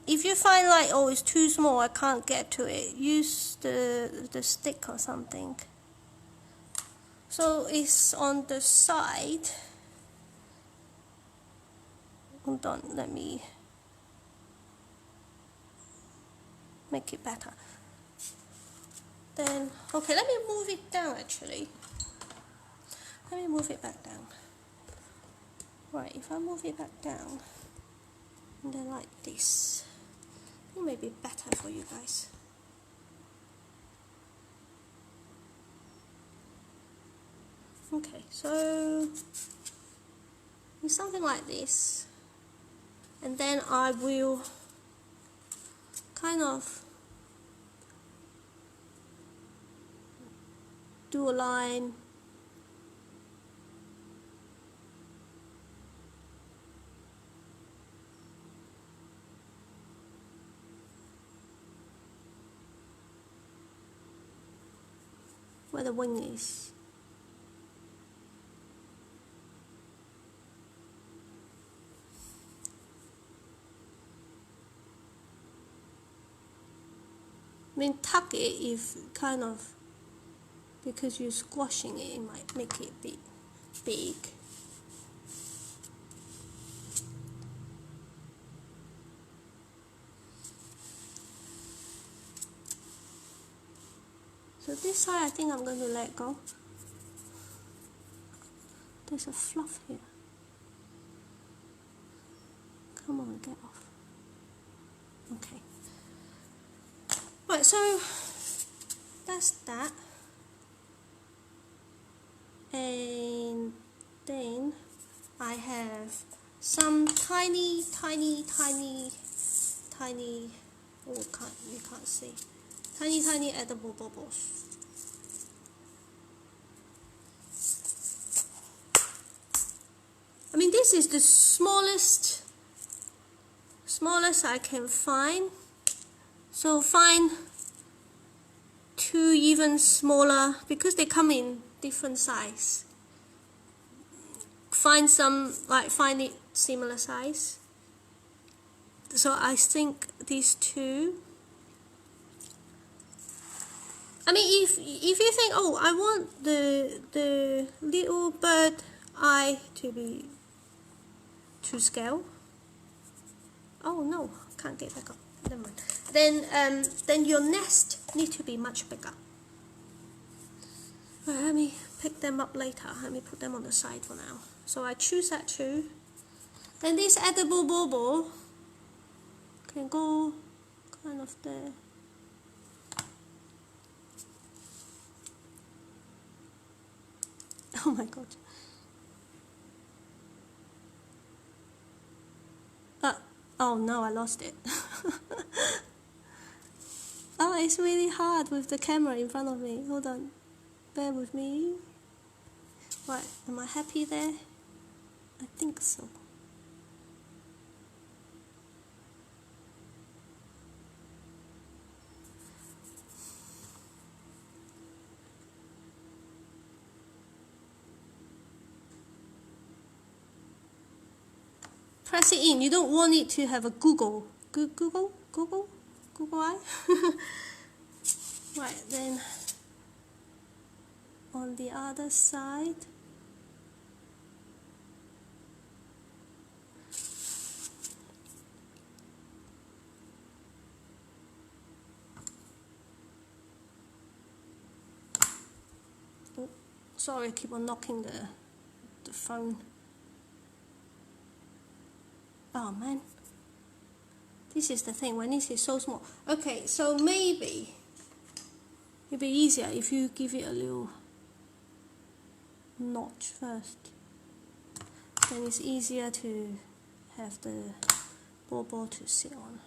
If you find like, oh, it's too small, I can't get to it, use the stick or something. So it's on the side. Hold on, let me make it better. Then, okay, let me move it down actually. Let me move it back down. Right, if I move it back down, and then like this, it may be better for you guys. Okay, so it's something like this. And then I will kind of do a line where the wing is. I mean, tuck it if kind of, because you're squashing it, it might make it a bit big. So this side I think I'm going to let go. There's a fluff here. Come on, get off. Okay. Right, so that's that. And then I have some tiny, oh, you can't see. Tiny edible bubbles. I mean, this is the smallest I can find. So find two even smaller, because they come in different size. Find some, like find it similar size. So I think these two. I mean, if you think, oh, I want the little bird eye to be to scale. Oh no, can't get back up. Never mind. Then your nest need to be much bigger. Right, let me pick them up later. Let me put them on the side for now. So I choose that two. Then this edible bauble can go kind of there. Oh my god. Oh no, I lost it. Oh, it's really hard with the camera in front of me. Hold on. Bear with me. Right, am I happy there? I think so. press it in. You don't want it to have a Google eye. Right, then on the other side. Oh, sorry, I keep on knocking the phone. Oh man, this is the thing when this is so small. Okay, so maybe it'd be easier if you give it a little notch first. Then it's easier to have the ball to sit on.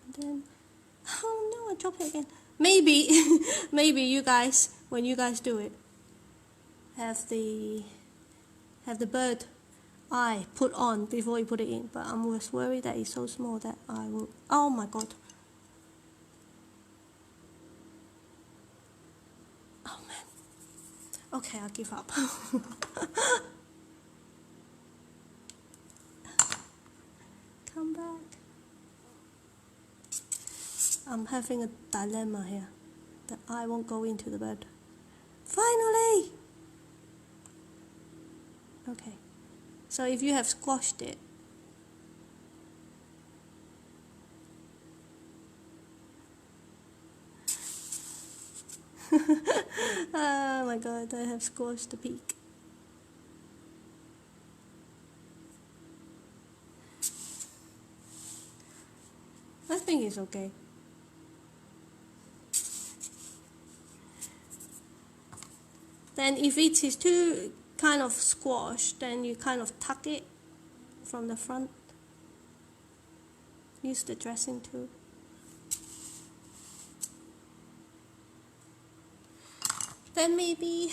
And then, oh no, I dropped it again. Maybe, maybe you guys, when you guys do it, have the bird eye put on before you put it in. But I was worried that it's so small that I will. Oh my god. Oh man. Okay, I'll give up. Come back. I'm having a dilemma here. The eye won't go into the bird. Finally! Okay. So if you have squashed it, oh my god, I have squashed the peak. I think it's okay. Then if it is too kind of squashed, then you kind of tuck it from the front. Use the dressing tool. Then maybe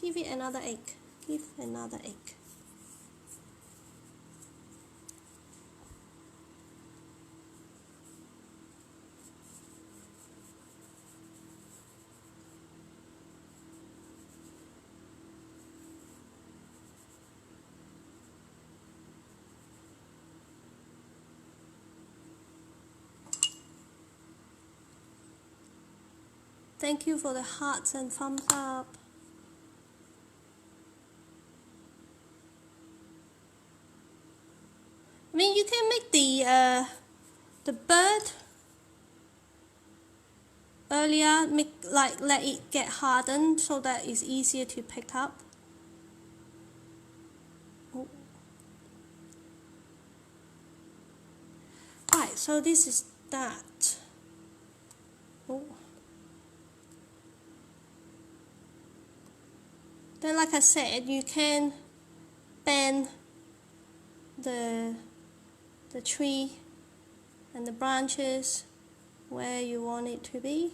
give it another egg. Give another egg. Thank you for the hearts and thumbs up. I mean, you can make the bird earlier, let it get hardened so that it's easier to pick up. Oh. Right, so this is that. Oh. Then, like I said, you can bend the tree and the branches where you want it to be.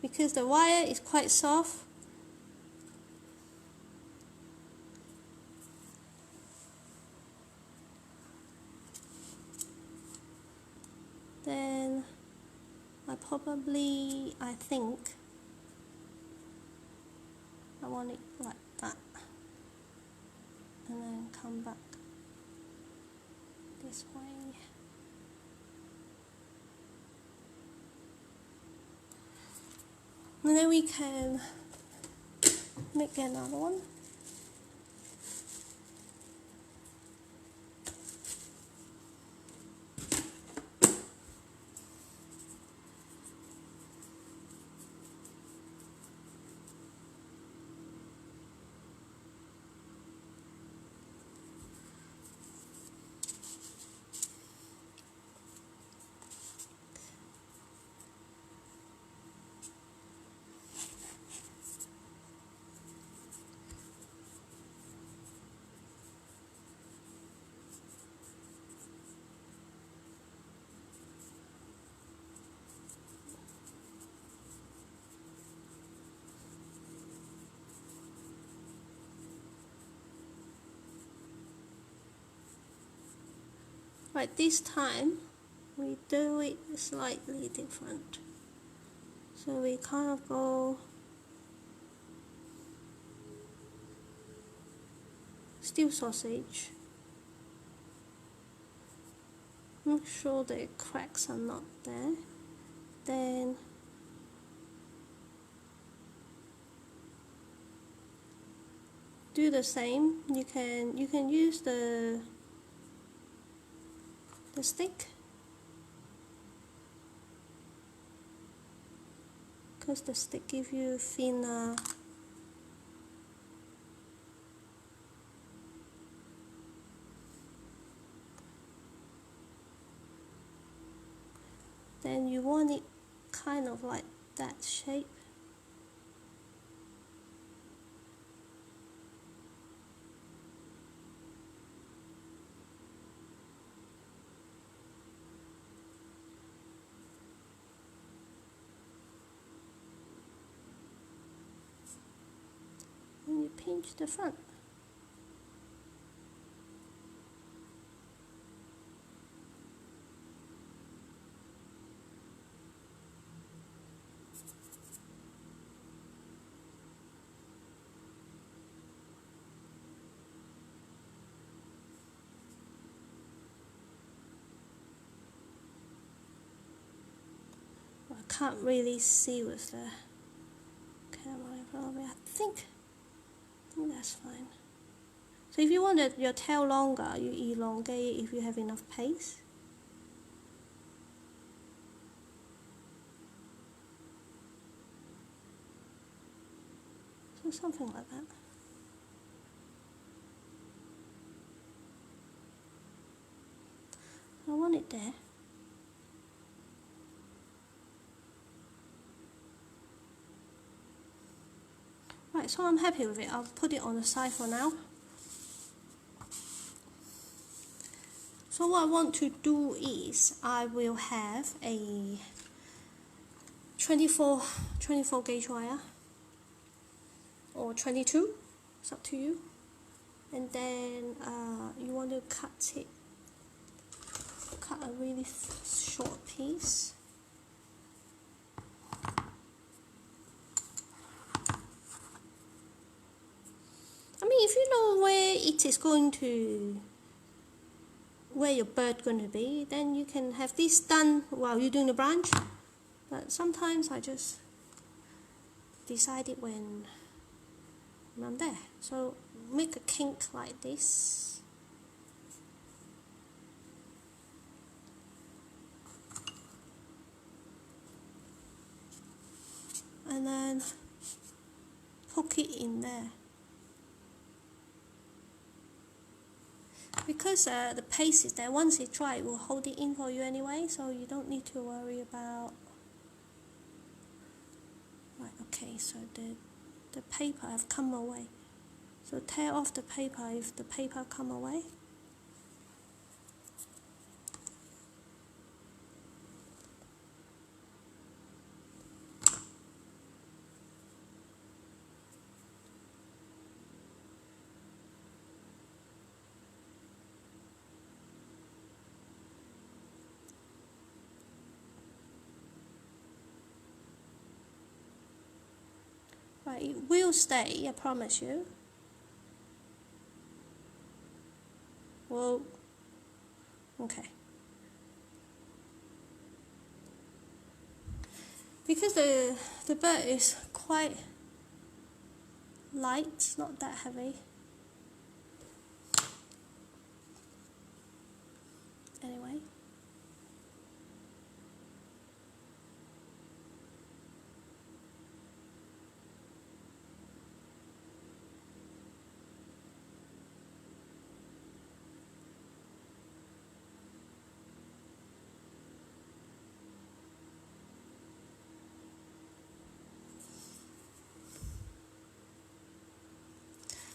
Because the wire is quite soft, then I think I want it like that, and then come back this way. And then we can make another one. Right, this time we do it slightly different. So we kind of go steel sausage. Make sure the cracks are not there. Then do the same. You can use the stick, because the stick gives you thinner then you want it kind of like that shape. And you pinch the front. I can't really see with the camera in front of me. I think that's fine. So if you want your tail longer, you elongate it if you have enough paste. So something like that. I want it there. Right, so I'm happy with it. I'll put it on the side for now. So what I want to do is I will have a 24 gauge wire or 22, it's up to you. And then you want to cut a really short piece. I mean, if you know where it is going to, where your bird going to be, then you can have this done while you're doing the branch. But sometimes I just decide it when I'm there. So make a kink like this. And then hook it in there. Because the paste is there, once it's dry, it will hold it in for you anyway, so you don't need to worry about. Right, okay, so the paper have come away. So tear off the paper if the paper come away. Right, it will stay, I promise you. Well, okay. Because the bird is quite light, not that heavy. Anyway.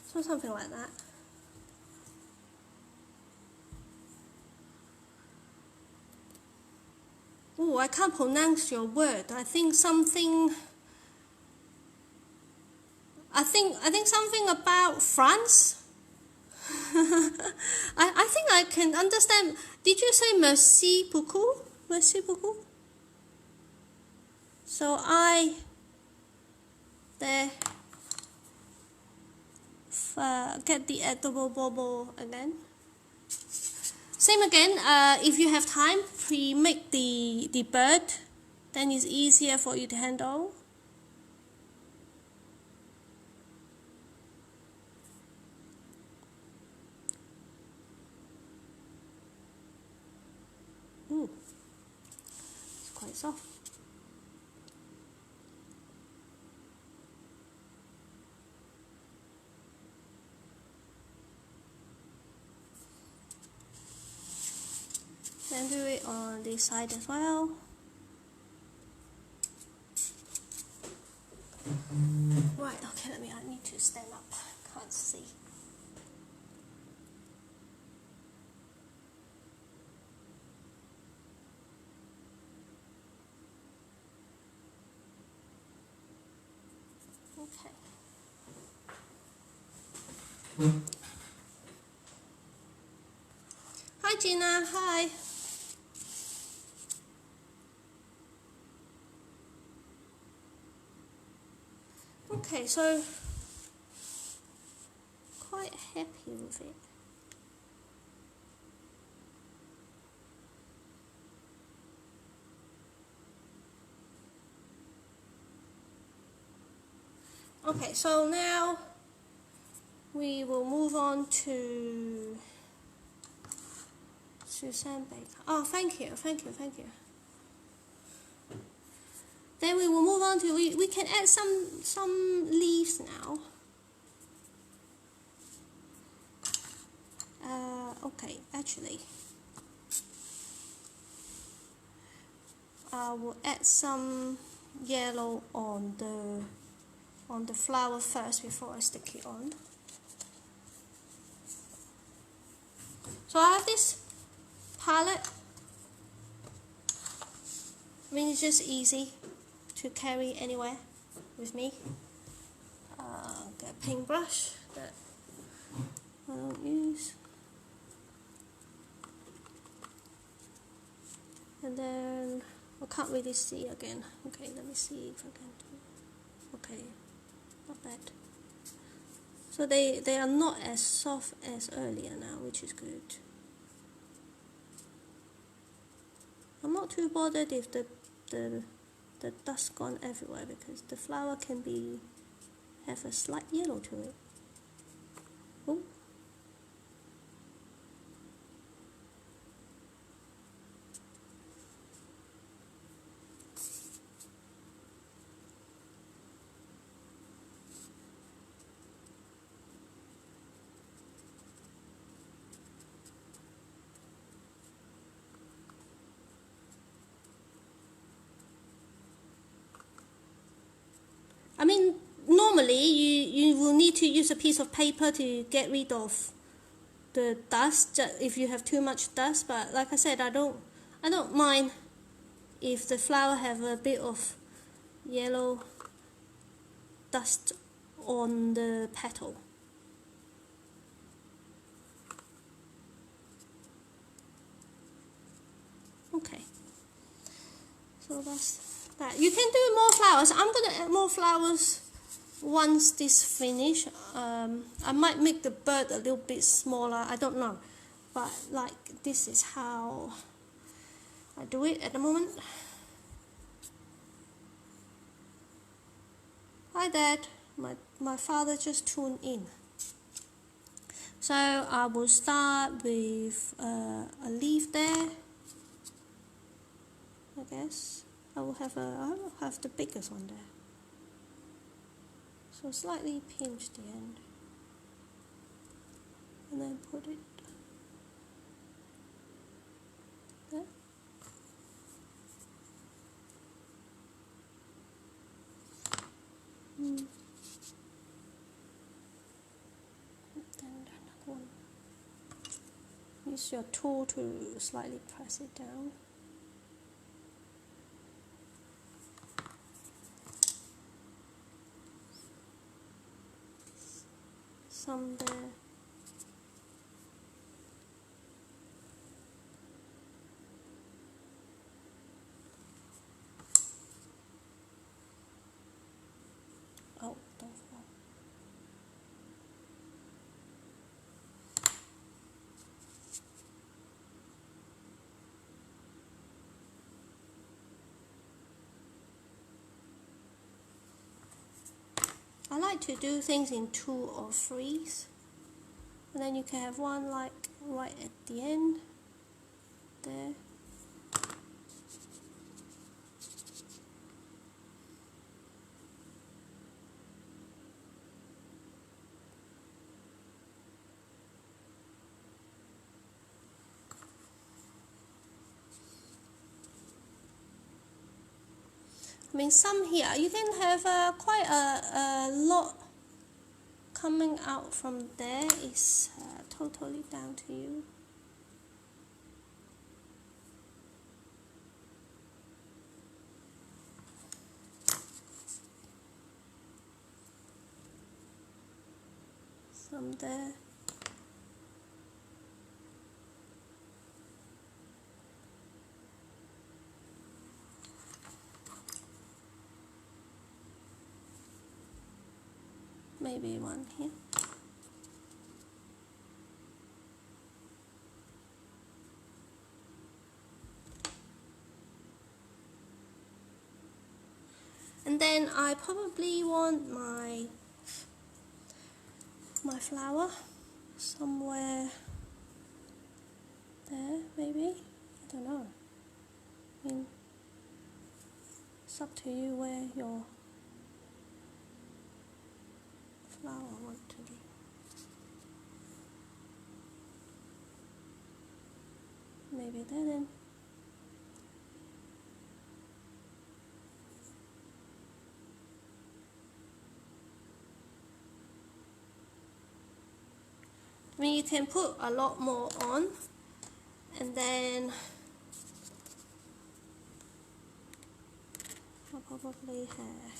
So something like that. Oh, I can't pronounce your word. I think something. I think something about France. I think I can understand. Did you say merci beaucoup? Merci beaucoup. So I there get the edible bubble again. Same again, if you have time, pre-make the bird, then it's easier for you to handle. Ooh, it's quite soft. Then do it on this side as well. Right, okay, I need to stand up, can't see. Okay. Hi Gina, hi. Okay, so quite happy with it. Okay, so now we will move on to sandpaper. Oh, thank you. Then we will move on to, we can add some leaves now. Okay, actually, I will add some yellow on the flower first before I stick it on. So I have this palette. I mean, it's just easy to carry anywhere with me. Get a paintbrush that I don't use. And then I can't really see again. Okay, let me see if I can do. Okay, not bad. So they are not as soft as earlier now, which is good. I'm not too bothered if the dust gone everywhere, because the flower can have a slight yellow to it. Oh. I mean, normally you will need to use a piece of paper to get rid of the dust if you have too much dust, but like I said, I don't mind if the flower have a bit of yellow dust on the petal. Okay, so that's that. You can do more flowers. I'm gonna add more flowers once this finish. I might make the bird a little bit smaller, I don't know, but like this is how I do it at the moment. Hi Dad, my father just tuned in. So I will start with a leaf there. I guess I will have the biggest one there. So slightly pinch the end, and then put it there. Then another one. Use your tool to slightly press it down. Some there. I like to do things in 2 or 3s, and then you can have one like right at the end there. I mean, some here, you can have quite a lot coming out from there. It's totally down to you. Some there. Maybe one here. And then I probably want my flower somewhere there, maybe. I don't know. I mean, it's up to you where your flower want to be. Maybe there then. I mean, you can put a lot more on, and then I'll probably have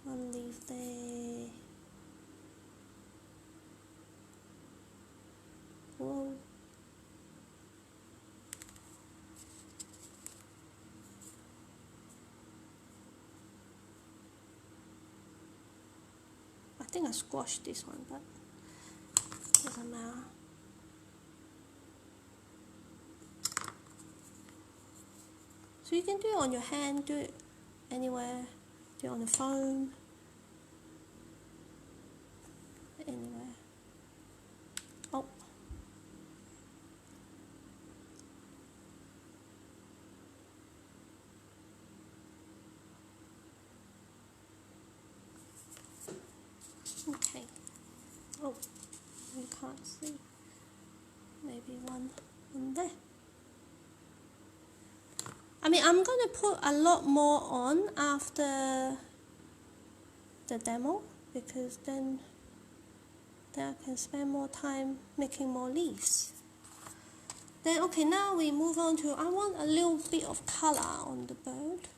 one leaf there. Whoa. I think I squashed this one, but doesn't matter. So you can do it on your hand, do it anywhere, do it on the phone, anywhere. Oh. Okay. Oh, you can't see. Maybe one there. I mean, I'm going to put a lot more on after the demo, because then I can spend more time making more leaves. Then, okay, now we move on to, I want a little bit of color on the bird.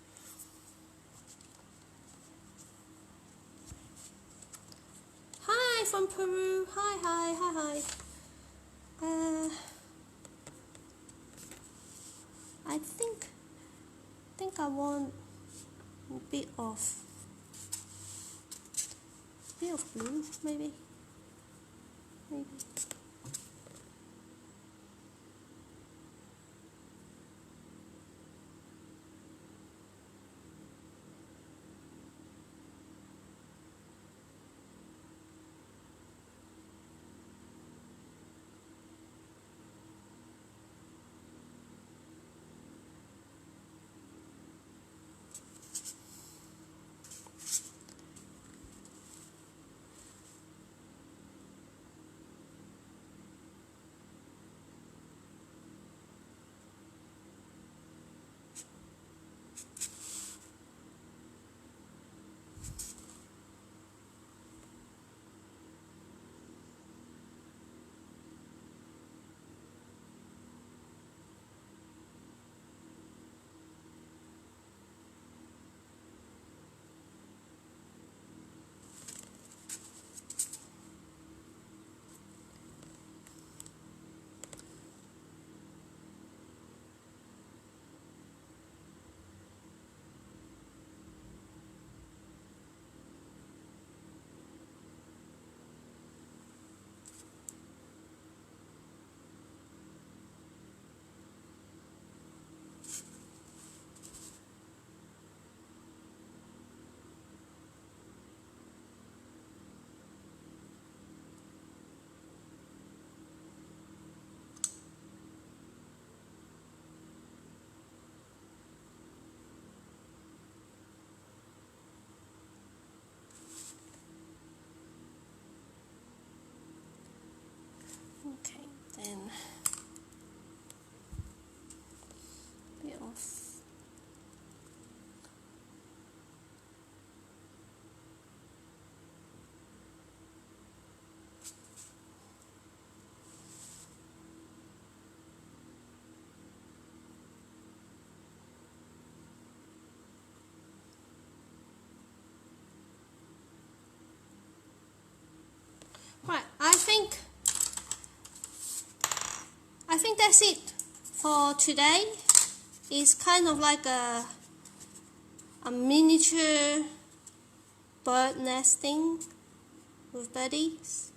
Hi from Peru. Hi. I think I want a bit of blue, maybe. that's it for today. It's kind of like a miniature bird nesting with birdies.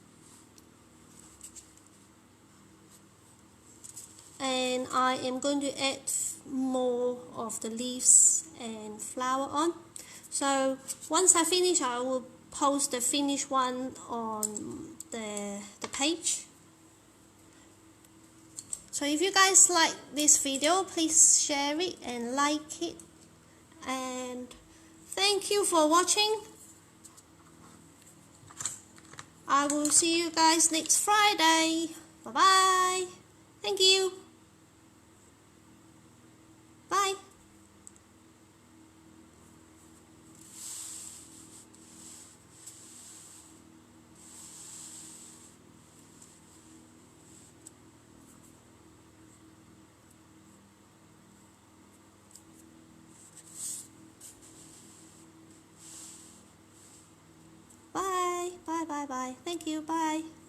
And I am going to add more of the leaves and flower on. So once I finish, I will post the finished one on the page. So if you guys like this video, please share it and like it. And thank you for watching. I will see you guys next Friday. Bye bye. Thank you. Bye. Bye. Bye. Bye. Bye. Thank you. Bye.